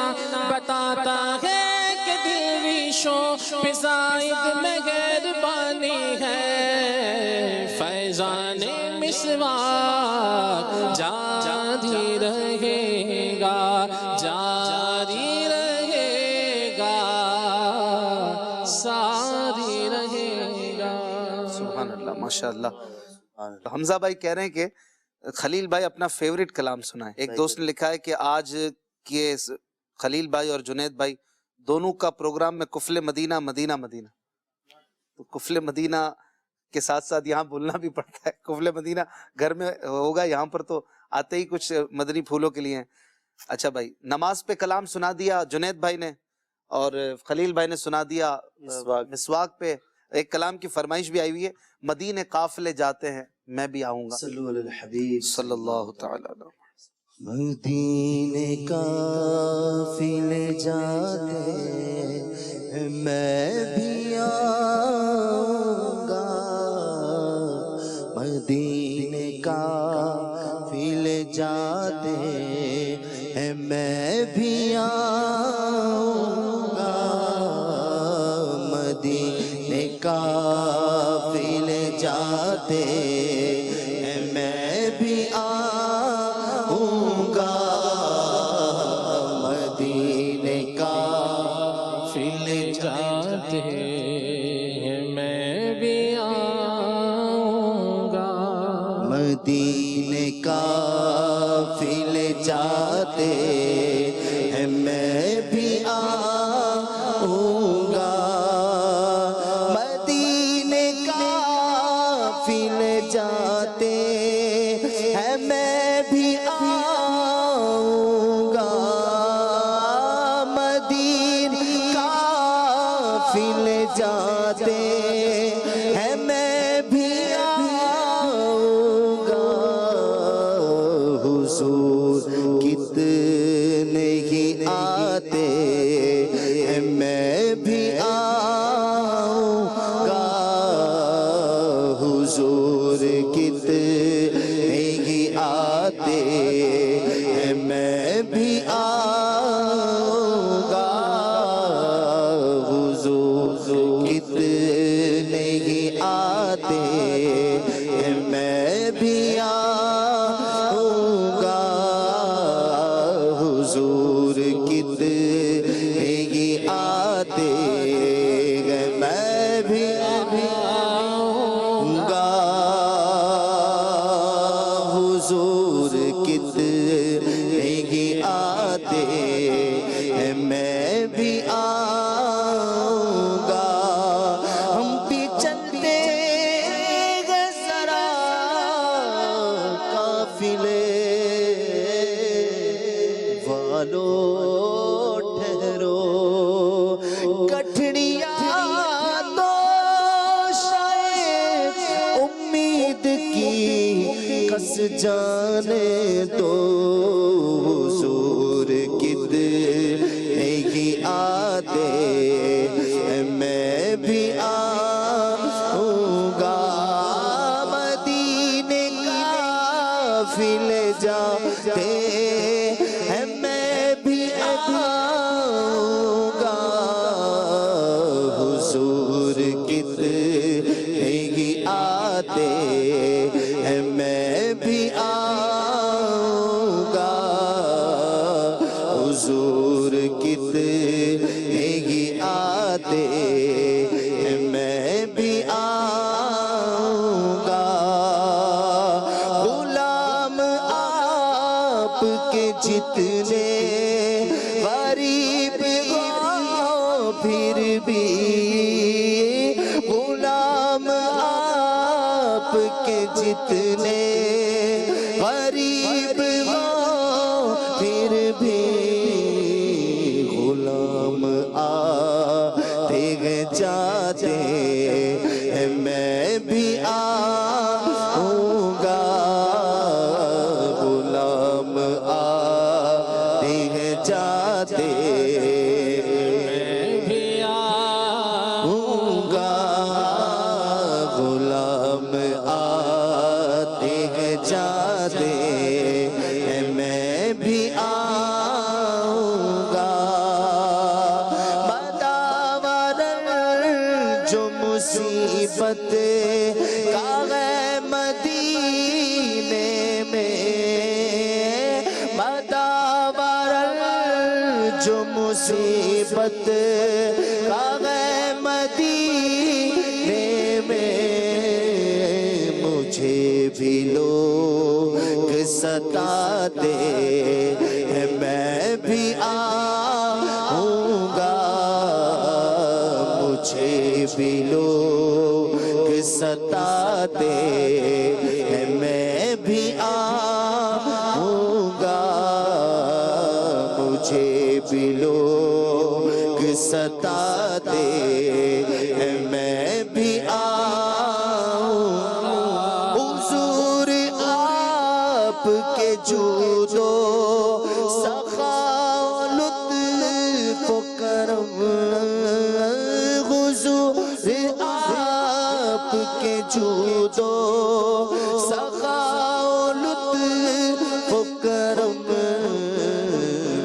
بتاتا ہے کہ دل ریشوں پہ زائد مہربانی ہے فیضان مسواک جاری رہے گا جاری رہے گا ساری رہے گا. سبحان اللہ ماشاء اللہ. حمزہ بھائی کہہ رہے ہیں کہ خلیل بھائی اپنا فیوریٹ کلام سنائیں. ایک دوست نے لکھا ہے کہ آج کے خلیل بھائی اور جنید بھائی دونوں کا پروگرام میں کفل مدینہ مدینہ مدینہ، تو کفل مدینہ کے ساتھ ساتھ یہاں بولنا بھی پڑتا ہے. کفل مدینہ گھر میں ہوگا، یہاں پر تو آتے ہی کچھ مدنی پھولوں کے لیے ہیں. اچھا بھائی، نماز پہ کلام سنا دیا جنید بھائی نے اور خلیل بھائی نے سنا دیا مسواک پہ. ایک کلام کی فرمائش بھی آئی ہوئی ہے، مدینے قافلے جاتے ہیں میں بھی آؤں گا. صلو علی الحبیب صلی اللہ تعالی علیہ. مدینے قافلے جاتے ہیں میں بھی آؤں گا مدینے قافلے جاتے ہیں میں بھی آؤں گا مدینے قافلے جاتے ہیں میں بھی آؤں گا مدینے قافلے جاتے ہیں میں بھی آؤں گا مدینے قافلے جاتے ہیں میں بھی آؤں گا مدینے قافلے جاتے ہیں میں بھی آؤں گا مدینے قافلے جاتے ہیں میں بھی آؤں گا حضور کتنے ہی آتے ہیں میں بھی آؤں گا حضور کتنے ہی آتے ہیں میں بھی آؤں گا حضور کتنے ہی آتے ہیں میں بھی آؤں گا حضور کتنے آؤں گا حضور کتنے ہی آتے ہیں میں بھی آؤں گا ہم بھی چلتے ہیں ذرا قافلے والو ٹھہرو کٹھڑیاں تو شاید امید کی کس جانے دو حضور کتنے ہی آتے میں بھی آؤں گا مدینے قافلے جاتے ہیں میں بھی آؤں گا حضور کتنے ہی آتے ہیں میں بھی آؤں گا حضور کتنے ہی آتے ہیں میں بھی آؤں گا غلام آپ کے جتنے غریب ہو پھر بھی غلام آپ کے جتنے غریب ہو پھر بھی غلام آتے ہیں جاتے ہیں میں بھی آؤں گا غلام آتے ہیں جاتے میں بھی آؤں گا غلام آتے ہیں جاتے ہیں میں بھی آؤں گا مداور جو مصیبت کا ہے مدینے میں مداور جو مصیبت کا ہے مدینے میں مجھے بھی لوگ ستاتے ہیں میں بھی آؤں گا مجھے بھی لوگ ستاتے ہیں میں بھی آؤں گا مجھے بھی لوگ ستاتے ہیں میں بھی آؤں حضور آپ کے جود و سخا لطف و کرم حضور آپ کے جود و سخا لطف و کرم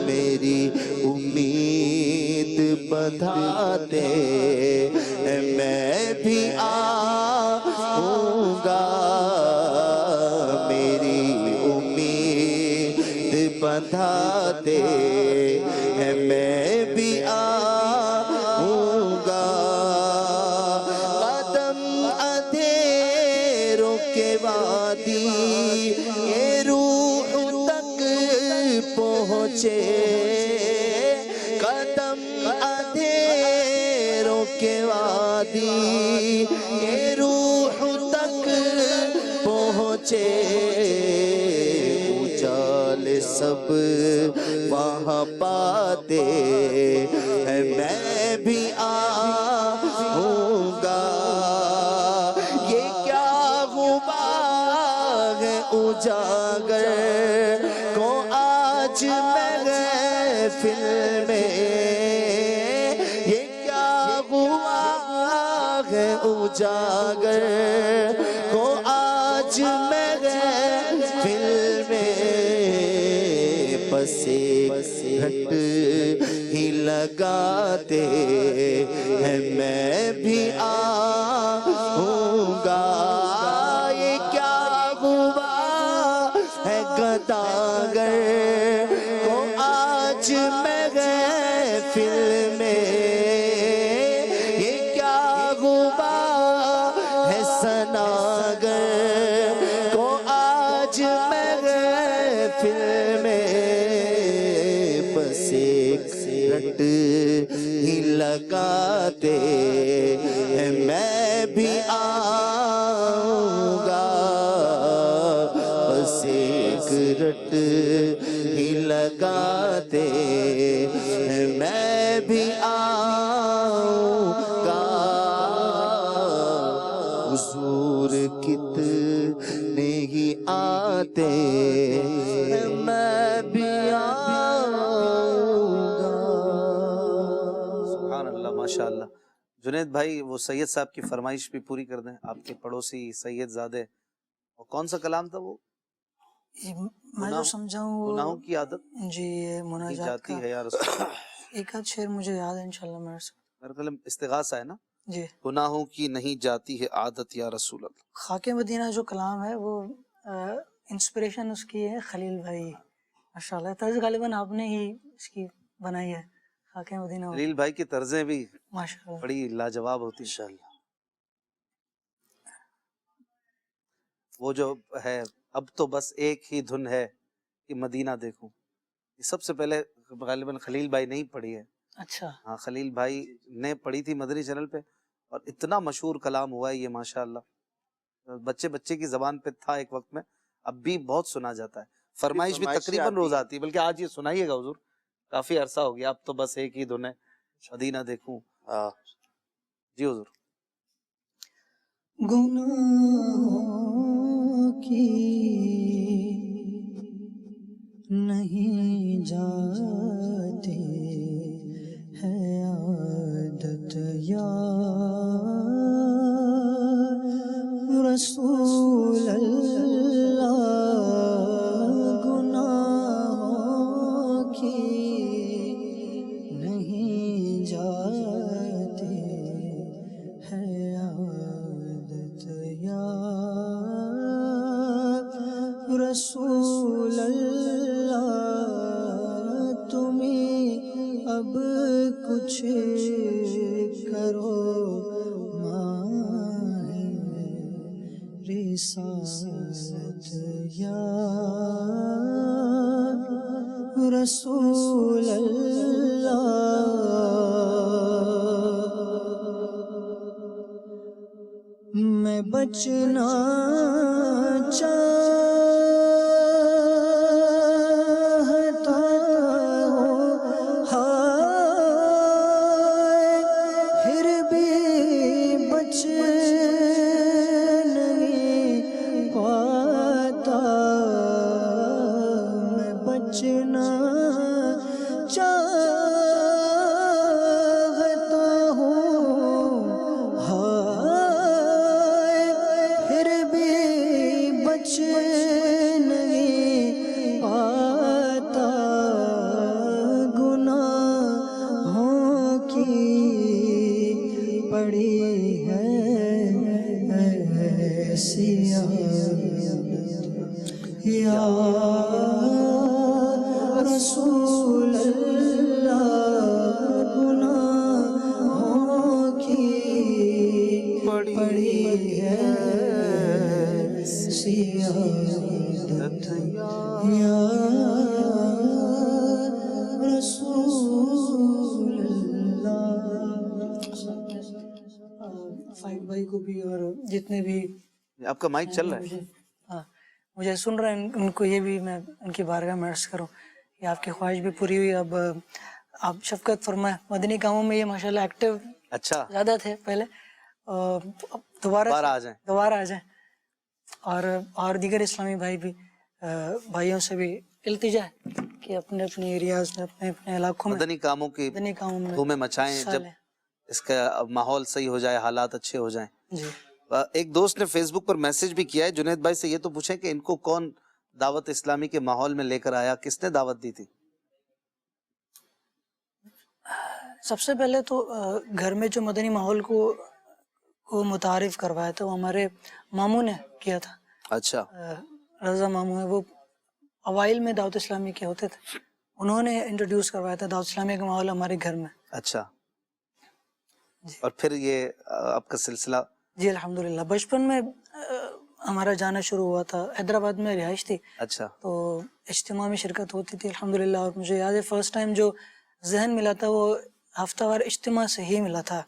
میری امید بندھاتے ہیں میں بھی آؤں گا میری امید بندھاتے ہیں میں بھی آؤں گا قدم اندھیروں کے وادی یہ روح تک پہنچے قدم اندھیروں کے وادی یہ روح تک پہنچے اجال سب وہاں پاتے ہیں میں بھی آؤں گا یہ کیا غبار ہے اجاگر کو آج محفل میں یہ کیا غبار ہے اجاگر کو آج محفل میں بس ایک گھٹ ہی لگاتے ہیں میں بھی آؤں گا یہ کیا ہوا ہے گداگر کو آج محفل میں یہ کیا ہوا ہے سنا رٹ ہی لگاتے میں بھی آؤں گا بس ایک رٹ ہی لگاتے میں بھی آؤں گا حضور کتنے ہی آتے میں بھی آؤں گا. سبحان اللہ ماشاء اللہ. جنید بھائی وہ سید صاحب کی فرمائش بھی پوری کر دیں, آپ کے پڑوسی سید زادے. اور کون سا کلام تھا وہ؟ میں جو سمجھا ہوں گناہوں کی عادت جی مناجات جاتی کا ہے یا رسول. ایک آدھ شعر مجھے یاد ہے انشاءاللہ میرے سے. میرا خیال استغاثہ ہے نا. جی گناہوں کی نہیں جاتی ہے عادت یا رسول اللہ. خاک مدینہ جو کلام ہے وہ انسپریشن اس کی ہے خلیل بھائی ماشاءاللہ. طرز غالباً آپ نے ہی اس کی بنائی ہے خاک مدینہ. خلیل بھائی کی طرزیں بھی ماشاءاللہ بڑی لاجواب ہوتی ہیں. انشاءاللہ. وہ جو ہے اب تو بس ایک ہی دھن ہے کہ مدینہ دیکھوں, یہ سب سے پہلے غالباً خلیل بھائی نے ہی پڑھی ہے. اچھا ہاں خلیل بھائی نے پڑھی تھی مدنی چینل پہ, اور اتنا مشہور کلام ہوا ہے یہ ماشاءاللہ. بچے بچے کی زبان پہ تھا ایک وقت میں, اب بھی بہت سنا جاتا ہے. فرمائش بھی تقریباً روز آتی ہے, بلکہ آج یہ سنائیے گا حضور, کافی عرصہ ہو گیا. اب تو بس ایک ہی دھن ہے مدینہ دیکھوں. جی حضور. گناہوں کی نہیں جاتے ہے عادت یا رسول اللہ. گناہوں کی نہیں جاتے ہے عادت یا رسول اللہ. تمہیں اب کچھ کرو ماہ رسالت یا رسول اللہ. میں بچنا چاہتا ہوں ہائے پھر بھی بچ نہیں پاتا. میں بچنا چاہتا ہوں ہائے پھر بھی بچ نہیں پاتا. گناہوں کی پڑی ہے ایسی عادت یا رسول اللہ. گناہوں کی پڑی ہے ایسی عادت یا رسول اللہ. فائد بھائی کو بھی اور جتنے بھی آپ کا مائک چل رہا ہے. ہاں مجھے سن رہے ہیں ان کو یہ بھی میں ان کی بارگاہ میں عرض کروں کہ آپ کی خواہش بھی پوری ہوئی. اب آپ شفقت فرمائیں, مدنی کاموں میں یہ ماشاءاللہ ایکٹیو اچھا زیادہ تھے پہلے, دوبارہ آ جائیں. اور دیگر اسلامی بھائی بھی بھائیوں سے بھی التجا ہے کہ اپنے اپنے ایریاز میں اپنے اپنے علاقوں میں مدنی کاموں کی دھومیں مچائیں, جب اس کا ماحول صحیح ہو جائے, حالات اچھے ہو جائیں. جی ایک دوست نے فیس بک پر میسج بھی کیا ہے, جنید بھائی سے یہ تو پوچھیں کہ ان کو کون دعوت اسلامی کے ماحول میں لے کر آیا, کس نے دعوت دی تھی؟ سب سے پہلے تو گھر میں جو مدنی ماحول کو متعارف کروایا تھا وہ ہمارے ماموں نے کیا تھا. اچھا رضا ماموں ہے, وہ اوائل میں دعوت اسلامی کے ہوتے تھے, انہوں نے انٹروڈیوس کروایا تھا دعوت اسلامی کا ماحول ہمارے گھر میں. اچھا اور پھر یہ آپ کا سلسلہ؟ جی الحمدللہ. بچپن میں ہمارا جانا شروع ہوا تھا, حیدرآباد میں رہائش تھی. اچھا تو اجتماع میں شرکت ہوتی تھی الحمدللہ. اور مجھے یاد ہے فرسٹ ٹائم جو ذہن ملا تھا وہ ہفتہ وار اجتماع سے ہی ملا تھا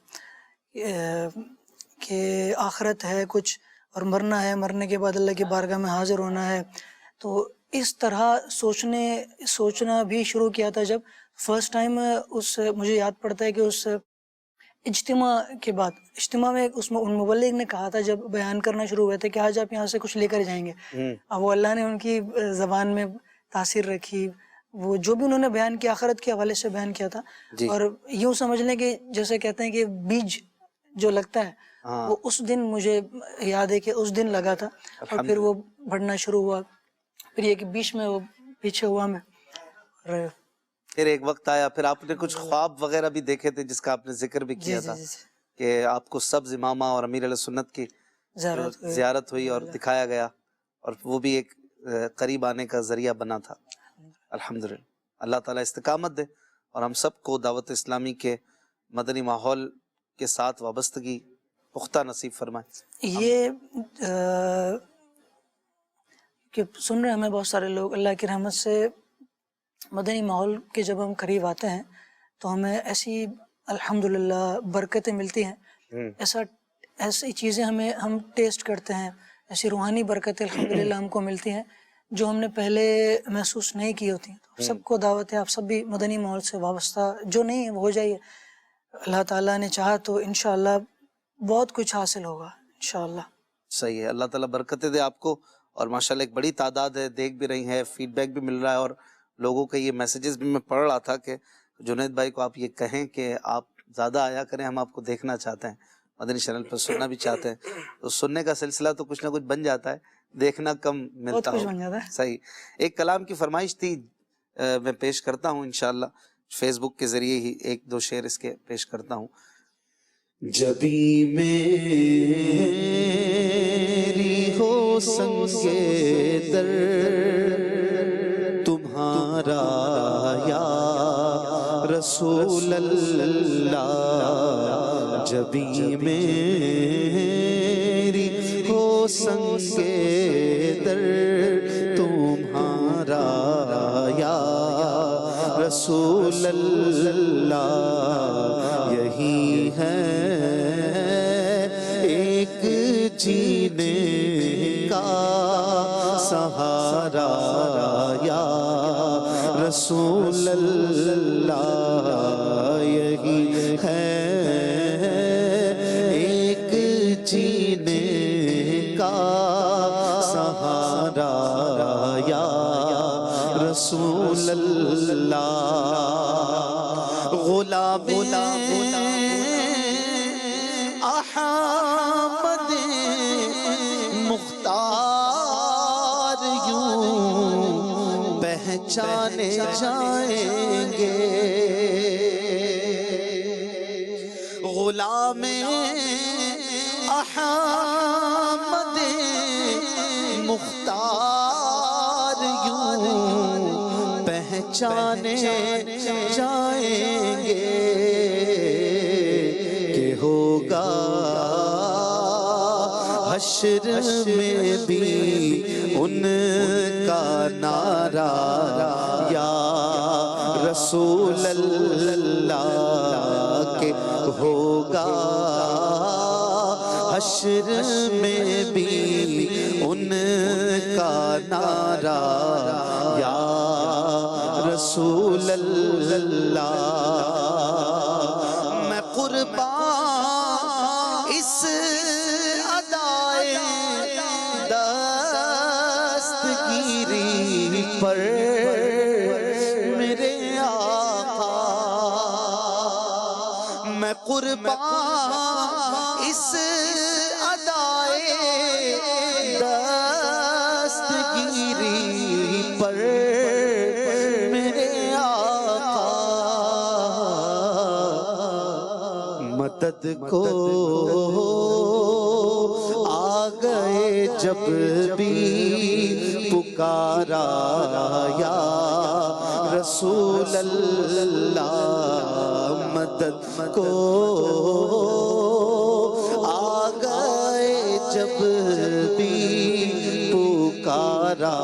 کہ آخرت ہے کچھ اور مرنا ہے، مرنے کے بعد اللہ کی بارگاہ میں حاضر ہونا ہے. تو اس طرح سوچنا بھی شروع کیا تھا جب فرسٹ ٹائم مجھے یاد پڑتا ہے کہ اس اجتماع کے بعد، اجتماع میں ان مبلغ نے کہا تھا جب بیان کرنا شروع ہوئے تھے کہ آج آپ یہاں سے کچھ لے کر جائیں گے. اب وہ اللہ نے ان کی زبان میں تاثیر رکھی، وہ جو بھی انہوں نے بیان کیا آخرت کے حوالے سے بیان کیا تھا. اور یوں سمجھ لیں کہ جیسے کہتے ہیں کہ بیج جو لگتا ہے وہ اس دن مجھے یاد ہے کہ اس دن لگا تھا، اور پھر وہ بڑھنا شروع ہوا. پھر یہ کہ بیچ میں وہ پیچھے ہوا میں. پھر ایک وقت آیا، پھر آپ نے کچھ خواب وغیرہ بھی دیکھے تھے جس کا آپ نے ذکر بھی کیا تھا کہ آپ کو سبز امامہ اور امیر علیہ سنت کی زیارت ہوئی اور دکھایا گیا، اور وہ بھی ایک قریب آنے کا ذریعہ بنا تھا. الحمدللہ. اللہ تعالیٰ استقامت دے اور ہم سب کو دعوت اسلامی کے مدنی ماحول کے ساتھ وابستگی پختہ نصیب فرمائے. یہ کہ سن رہے ہمیں بہت سارے لوگ، اللہ کی رحمت سے مدنی ماحول کے جب ہم قریب آتے ہیں تو ہمیں ایسی الحمدللہ برکتیں ملتی ہیں، ایسی چیزیں ہم ٹیسٹ کرتے ہیں، ایسی روحانی برکتیں الحمدللہ ہم کو ملتی ہیں جو ہم نے پہلے محسوس نہیں کی ہوتی. تو سب کو دعوت ہے، آپ سب بھی مدنی ماحول سے وابستہ جو نہیں ہے وہ ہو جائیے. اللہ تعالیٰ نے چاہا تو انشاءاللہ بہت کچھ حاصل ہوگا انشاءاللہ. صحیح ہے. اللہ تعالیٰ برکتیں دے آپ کو. اور ماشاءاللہ ایک بڑی تعداد ہے، دیکھ بھی رہی ہے، فیڈ بیک بھی مل رہا ہے، اور لوگوں کے یہ میسیجز بھی میں پڑھ رہا تھا کہ جنید بھائی کو آپ یہ کہیں کہ آپ زیادہ آیا کریں، ہم آپ کو دیکھنا چاہتے ہیں، مدنی چینل پر سننا بھی چاہتے ہیں. تو سننے کا سلسلہ تو کچھ نہ کچھ بن جاتا ہے، دیکھنا کم ملتا ہے. صحیح. ایک کلام کی فرمائش تھی، میں پیش کرتا ہوں انشاءاللہ فیس بک کے ذریعے ہی ایک دو شعر اس کے پیش کرتا ہوں. جبی میری ہو سنگے در تمہارا یا رسول اللہ، جبی میری ہو سنگے در تمہارا یا رسول اللہ، یہی ہے ایک جینے کا سہارا یا رسول اللہ، یہی ہے ایک جینے کا سہارا یا رسول اللہ. غلام احمد مختار یوں پہچانے جائیں گے، غلام احمد مختار یوں پہچانے جائیں گے کہ ہوگا حشر میں بھی ان کا نعرہ یا رسول اللہ، کہ ہوگا حشر میں بھی ان کا نعرہ یا رسول اللہ. میں قربان اس ادائے دستگیری پر میرے آقا، میں قربان اس ادائے دستگیری پر میرے آقا، مدد کو آ گئے جب بھی پکارا یا رسول اللہ، مدد کو آ گئے جب بھی پکارا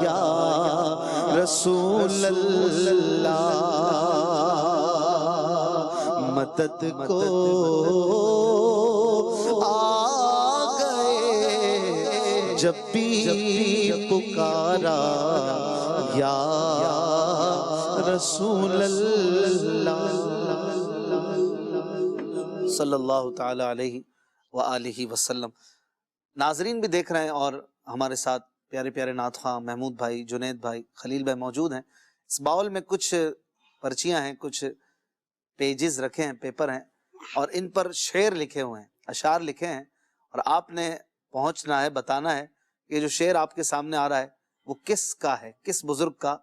یا رسول اللہ. مدد کو آ گئے جب بھی پکارا یا رسول اللہ صلی اللہ تعالی علیہ وآلہ وسلم۔ ناظرین بھی دیکھ رہے ہیں اور ہمارے ساتھ پیارے پیارے نعت خواں محمود بھائی، جنید بھائی، خلیل بھائی موجود ہیں۔ اس باول میں کچھ پرچیاں ہیں، کچھ پیجز رکھے ہیں، پیپر ہیں، اور ان پر شعر لکھے ہوئے ہیں، اشعار لکھے ہیں، اور آپ نے پہنچنا ہے، بتانا ہے کہ جو شعر آپ کے سامنے آ رہا ہے وہ کس کا ہے، کس بزرگ کا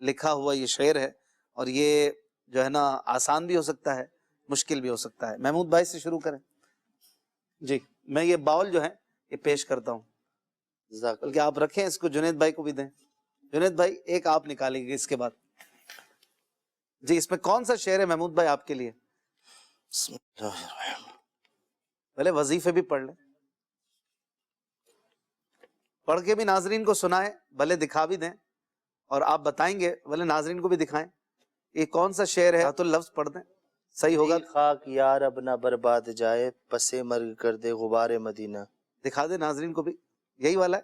لکھا ہوا یہ شعر ہے، اور یہ جو ہے نا آسان بھی ہو سکتا ہے، مشکل بھی ہو سکتا ہے۔ محمود بھائی سے شروع کریں۔ جی میں یہ باول جو ہے یہ پیش کرتا ہوں، بلکہ آپ رکھیں اس کو، جنید بھائی کو بھی دیں۔ جنید بھائی ایک آپ نکالیں گے اس کے بعد۔ جی اس میں کون سا شعر ہے محمود بھائی آپ کے لیے؟ پہلے وظیفے بھی پڑھ لیں، پڑھ کے بھی ناظرین کو سنائیں، بھلے دکھا بھی دیں، اور آپ بتائیں گے بھلے ناظرین کو بھی دکھائیں یہ کون سا شعر ہے، تو لفظ پڑھ دیں صحیح ہوگا۔ خاک یار اب نہ برباد جائے، پسے مرگ کر دے غبار مدینہ۔ دکھا دے ناظرین کو بھی، یہی والا ہے۔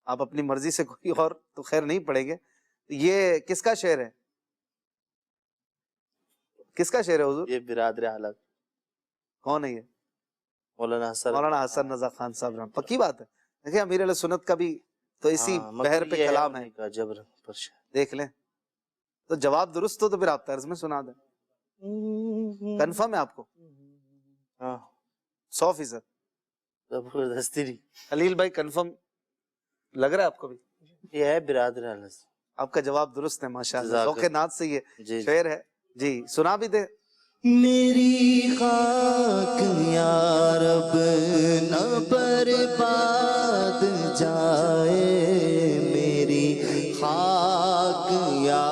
آپ اپنی مرضی سے کوئی اور تو خیر نہیں پڑھیں گے۔ یہ کس کا شعر ہے؟ کس کا شعر ہے حضور؟ یہ برادر حلق کون ہے یہ؟ مولانا حسن رضا خان صاحب رحمۃ۔ پکی بات ہے، دیکھیں امیر علیہ سنت کا بھی تو اسی بحر پہ کلام ہے، جبر دیکھ لیں۔ تو جواب درست ہو تو پھر آپ طرز میں سنا دیں۔ کنفرم ہے آپ کو؟ 100%؟ زبردستی نہیں۔ خلیل بھائی کنفرم لگ رہا ہے آپ کو بھی؟ یہ ہے برادر حلق، آپ کا جواب درست ہے ماشاءاللہ، ذوق نعت سے یہ جی شعر ہے۔ جی سنا بھی دے۔ میری خاک یا رب نہ برباد جائے، میری خاک یا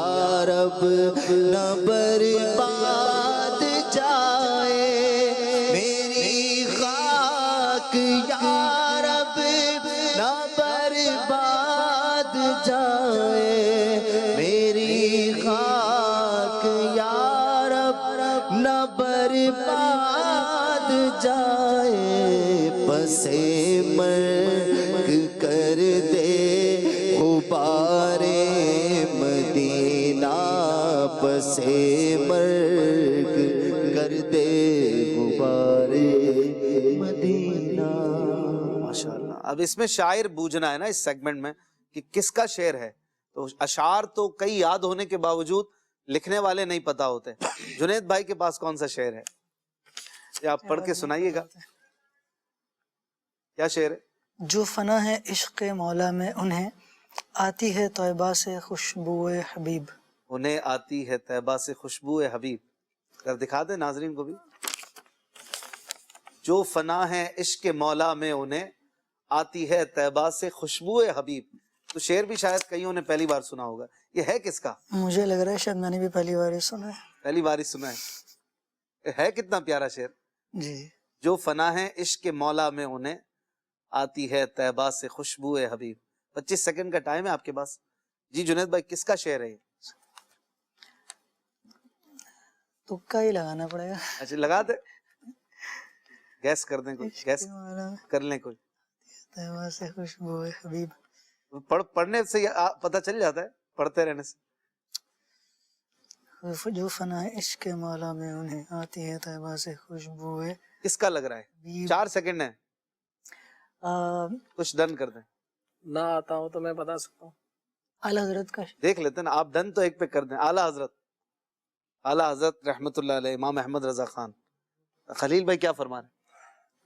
رب نہ برباد جائے، میری خاک یا رب نہ برباد جائے، میری خاک یا نہ برباد جائے، پسے مرگ کر دے غبار مدینہ، پسے مرگ کر دے غبار مدینہ۔ ماشاءاللہ۔ اب اس میں شاعر بوجھنا ہے نا اس سیگمنٹ میں کہ کس کا شعر ہے، تو اشعار تو کئی یاد ہونے کے باوجود لکھنے والے نہیں پتا ہوتے۔ جنید بھائی کے پاس کون سا شعر ہے، یہ آپ پڑھ کے سنائیے گا۔ کیا شعر ہے؟ جو فنا ہے عشق مولا میں انہیں آتی ہے طیبہ سے خوشبو حبیب، انہیں آتی ہے طیبہ سے خوشبو حبیب۔ کر دکھا دیں ناظرین کو بھی۔ جو فنا ہے عشق مولا میں انہیں آتی ہے طیبہ سے خوشبو حبیب۔ تو شعر بھی شاید کئیوں نے پہلی بار سنا ہوگا، یہ ہے کس کا؟ مجھے لگ رہا ہے شاید میں نے بھی پہلی بار ہی سنا ہے۔ پہلی بار ہی سنا ہے کتنا پیارا شعر۔ جی جو فنا ہے عشق مولا میں انہیں آتی ہے طیبہ سے خوشبو حبیب۔ 25 سیکنڈ کا ٹائم ہے آپ کے پاس۔ جی جنید بھائی کس کا شعر ہے یہ؟ تکا ہی لگانا پڑے گا۔ اچھا لگا دے، گیس کر دیں، کوئی گیس کر لیں کوئی۔ طیبہ سے خوشبو حبیب، پڑھنے سے پتہ چل جاتا ہے، پڑھتے رہنے سے۔ جو فنا ہے عشق مولا میں انہیں آتی ہے طیبہ سے خوشبو کس کا لگ رہا ہے؟ 4 سیکنڈ ہے، کچھ ڈن کر دیں۔ نہ آتا ہوں تو میں بتا سکتا ہوں۔ اعلیٰ حضرت کا دیکھ لیتے نا آپ، ڈن تو ایک پہ کر دیں۔ اعلیٰ حضرت رحمت اللہ علیہ امام احمد رضا خان۔ خلیل بھائی کیا فرما رہے ہیں؟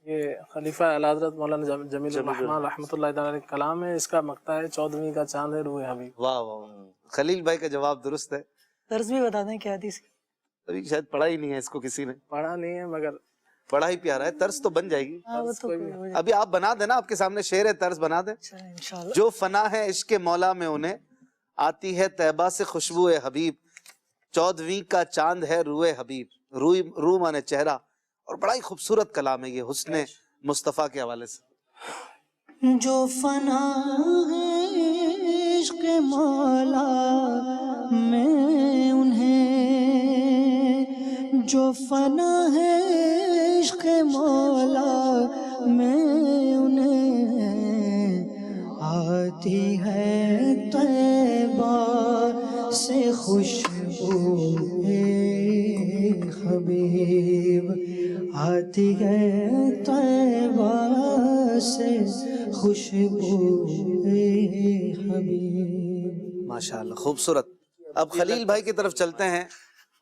یہ خلیفہ اعلی حضرت مولانا جمیل الرحمن رحمۃ اللہ تعالی علیہ کلام ہے، اس کا مقطع ہے 14ویں کا چاند ہے روح حبیب۔ واہ واہ، خلیل بھائی کا جواب درست ہے۔ طرز بھی بتا دیں کیا حدیث کی؟ ابھی شاید پڑھا ہی نہیں ہے اس کو کسی نے، پڑھا نہیں ہے مگر پڑھا ہی پیارا ہے۔ طرز تو بن جائے گی، ابھی آپ بنا دینا، آپ کے سامنے شعر ہے، طرز بنا دیں۔ انشاءاللہ۔ جو فنا ہے عشق مولا میں انہیں آتی ہے طیبہ سے خوشبو حبیب، 14ویں کا چاند ہے روح حبیب۔ روح مانے چہرہ، اور بڑا ہی خوبصورت کلام ہے یہ حسن مصطفیٰ کے حوالے سے۔ جو فنا ہے عشق مولا میں انہیں، جو فنا ہے عشق مولا میں انہیں آتی ہے طیبہ سے خوشبو حبیب، آتی ہے طیبہ سے خوشبو حبیب۔ ماشاءاللہ خوبصورت۔ اب خلیل بھائی کی طرف چلتے ہیں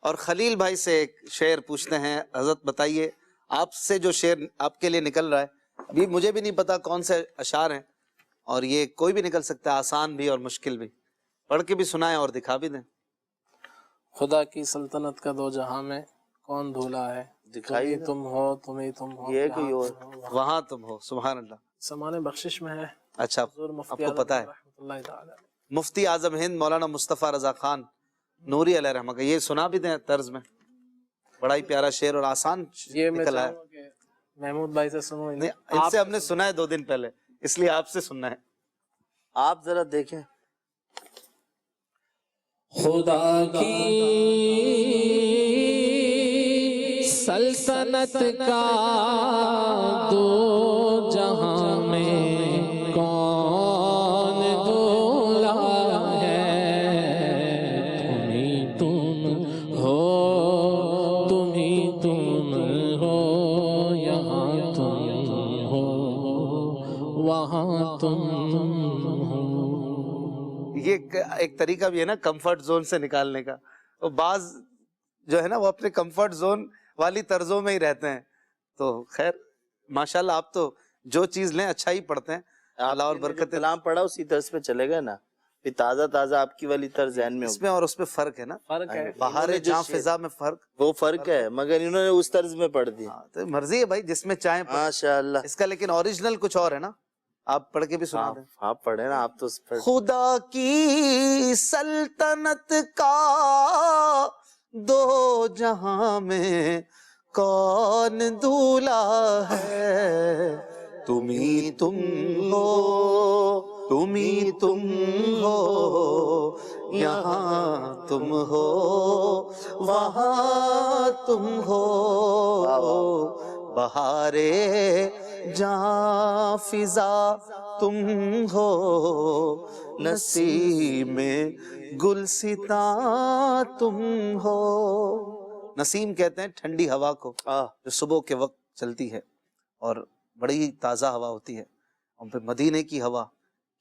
اور خلیل بھائی سے ایک شعر پوچھتے ہیں۔ حضرت بتائیے آپ سے جو شعر آپ کے لیے نکل رہا ہے، ابھی مجھے بھی نہیں پتا کون سے اشعار ہیں، اور یہ کوئی بھی نکل سکتا ہے، آسان بھی اور مشکل بھی، پڑھ کے بھی سنائیں اور دکھا بھی دیں۔ خدا کی سلطنت کا دو جہاں میں کون دھولا ہے، دکھائیے تم ہو تم ہی تم ہو، یہ کوئی اور وہاں تم ہو، سبحان اللہ۔ سامان بخشش میں ہے۔ اچھا حضور آپ مفتی کو پتا ہے، رحمۃ اللہ تعالی علیہ۔ مفتی اعظم ہند مولانا مصطفیٰ رضا خان نوری علیہ رحمہ کا، یہ سنا بھی دیں طرز میں، بڑا ہی پیارا شعر اور آسان یہ میں نکلا ہے۔ چاہوں گا کہ محمود بھائی سے سنوں، نہیں، ان سے ہم نے سنا ہے 2 دن پہلے، اس لیے آپ سے سننا ہے۔ آپ ذرا دیکھیں۔ خدا کی سلطنت کا دو جہاں میں کون دولا ہے، تم ہی تم ہو، تم ہی تم ہو، یہاں تم ہو، وہاں تم ہو۔ یہ ایک طریقہ بھی ہے نا کمفرٹ زون سے نکالنے کا، تو بعض جو ہے نا وہ اپنے کمفرٹ زون والی طرزوں میں ہی رہتے ہیں، تو خیر ماشاءاللہ آپ تو جو چیز لیں اچھا ہی پڑھتے ہیں، اللہ اور برکت۔ کلام پڑھا اسی طرز پہ چلے گا نا، پھر تازہ تازہ آپ کی والی طرز ذہن میں اس میں اور اس میں فرق ہے نا، فرق ہے۔ بہار جہاں فضا میں فرق، وہ فرق ہے، مگر انہوں نے اس طرز میں پڑھ دیا۔ تو مرضی ہے بھائی جس میں چاہیں ماشاءاللہ۔ اس کا، لیکن اوریجنل کچھ اور ہے نا، آپ پڑھ کے بھی سنا دیں۔ آپ پڑھیں نا، آپ تو خدا کی سلطنت کا دو جہاں میں کون دولا ہے، تم ہی تم ہو، تم ہی تم ہو، یہاں تم ہو، وہاں تم ہو، بہارے جہاں فضا تم ہو، نسیم گلستاں تم ہو۔ نسیم کہتے ہیں ٹھنڈی ہوا کو جو صبح کے وقت چلتی ہے اور بڑی تازہ ہوا ہوتی ہے، اور پھر مدینے کی ہوا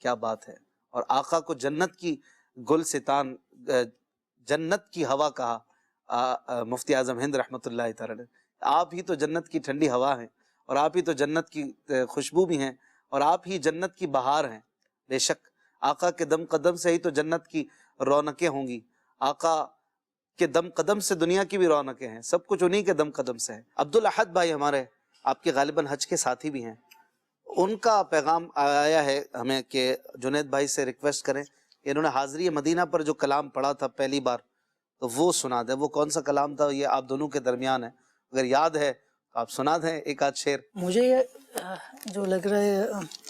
کیا بات ہے، اور آقا کو جنت کی گلستان، جنت کی ہوا کہا مفتی اعظم ہند رحمۃ اللہ تعالی علیہ۔ آپ ہی تو جنت کی ٹھنڈی ہوا ہیں، اور آپ ہی تو جنت کی خوشبو بھی ہیں، اور آپ ہی جنت کی بہار ہیں۔ بے شک آقا کے دم قدم سے ہی تو جنت کی رونقیں ہوں گی، آقا کے دم قدم سے دنیا کی بھی رونقیں ہیں، سب کچھ انہی کے دم قدم سے ہے۔ عبدالاحد بھائی ہمارے آپ کے غالباً حج کے ساتھی بھی ہیں، ان کا پیغام آیا ہے ہمیں کہ جنید بھائی سے ریکویسٹ کریں کہ انہوں نے حاضری مدینہ پر جو کلام پڑھا تھا پہلی بار، تو وہ سنا دیں۔ وہ کون سا کلام تھا، یہ آپ دونوں کے درمیان ہے، اگر یاد ہے تو آپ سنا دیں ایک آدھ شعر۔ مجھے یہ جو لگ رہا ہے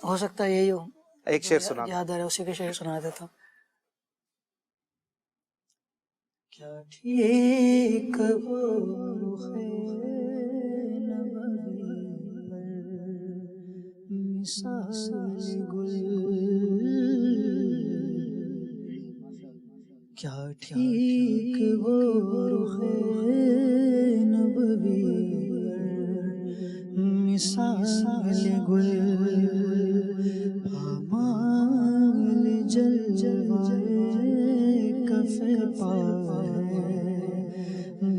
ہو سکتا ہے یہی ہو، ایک شعر سنا دیں۔ یاد آ رہا ہے، اسی کے شعر سنا دیتا ہوں۔ کیا ٹھیک وہ مثال گل، کیا ٹھیک وہ رخ نبوی مثال گل، پامال جل جلوائے کف پاوے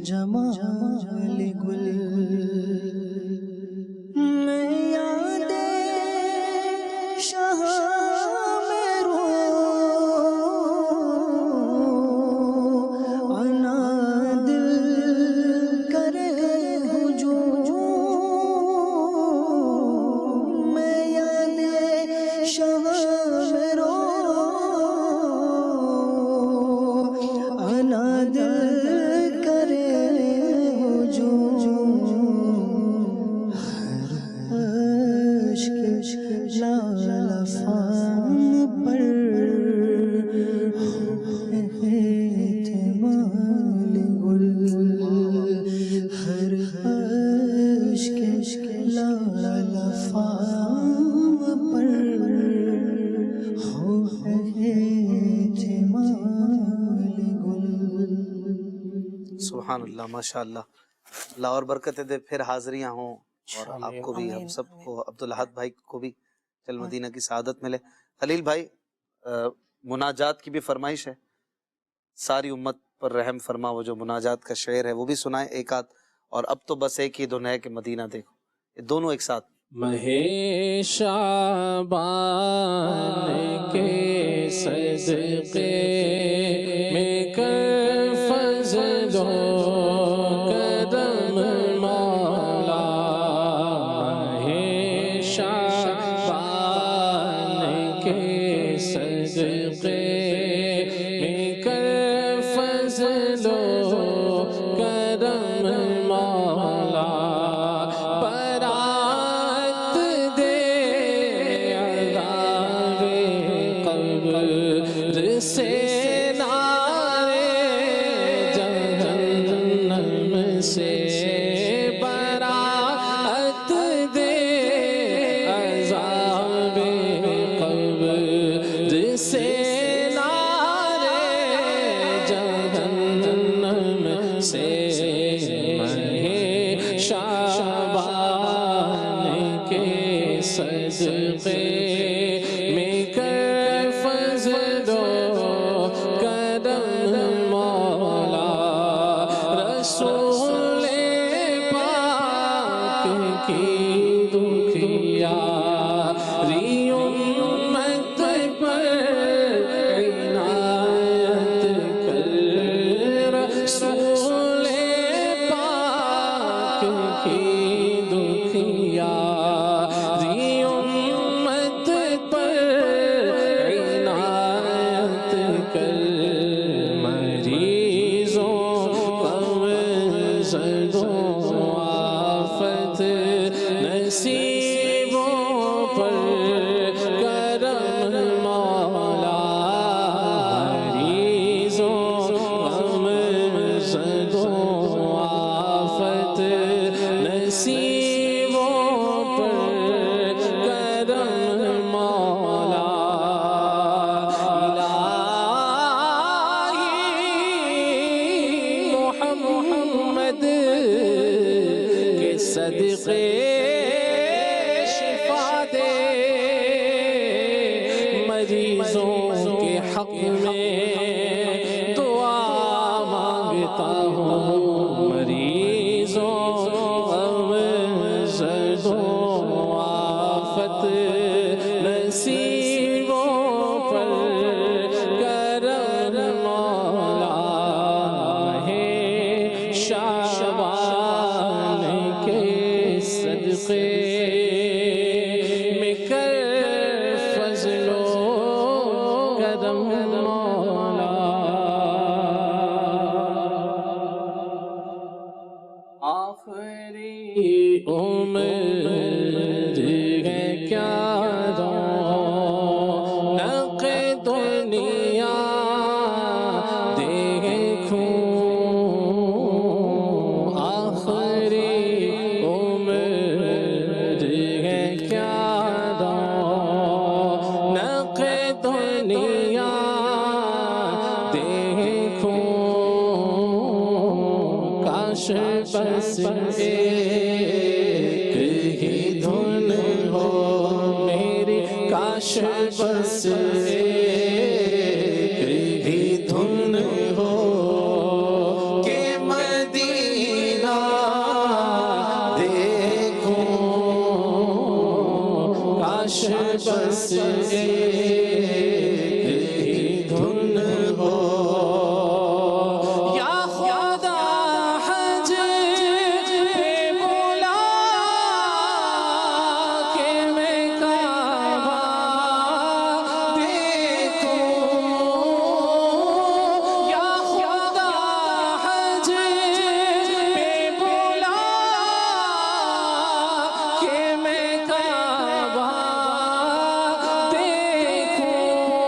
جمال گل، میں یاد شاہ میں رو انا دل کرے ہجوم، میں یاد شاہ میں رو انا دل کرے ہجوم، لالفام پر احتمال گل، سبحان اللہ، ماشاء اللہ، اللہ اور برکتیں دے، پھر حاضریاں ہوں اور آپ کو بھی، ہم سب کو، عبدالاحد بھائی کو بھی چل مدینہ کی سعادت ملے۔ خلیل بھائی، مناجات کی بھی فرمائش ہے، ساری امت پر رحم فرما، وہ جو مناجات کا شعر ہے وہ بھی سنائیں ایک آدھ، اور اب تو بس ایک ہی دن ہے کہ مدینہ دیکھو، یہ دونوں ایک ساتھ۔ ماہ شعبان کے صدقے میں کر فضل و کرم مولا، ماہ شعبان کے صدقے میں کر فضل و کرم مولا، سے نارے جہنم سے براعت دے، عذاب قبر سے نارے جہنم سے، ماہ شعبان کے صدقے میں کر فضل و کرم مولا، رسول پاک کی دکھیاری امت پر عنایت کر، رسول پاک کی دکھیاری امت پر عنایت کر، مریضوں غم زدوں آفت نصیبوں پر کرم مولا، مریضوں غم زدوں آفت نصیبوں پر کرم مولا، محمد کے صدقے شفا دے، مریضوں کے حق میں دعا مانگتا ہوں، مریضوں غم زدوں آفت نصیبوں پر کرم مولا، شعبان کے صدقے میں کر فضل و کرم مولا۔ آخری عمر ہے کیا رونق دنیا دیکھوں، آخری عمر ہے کیا رونق دنیا دیکھوں، کاش بس ایک ہی دھن ہو میری، کاش بس ایک ہی دھن ہو کہ مدینہ دیکھوں، کاش بس ایک ہی دھن ہو، یا خدا حج پہ بلا کہ میں کعبہ دیکھوں، یا خدا حج پہ بلا کہ میں کعبہ دیکھوں،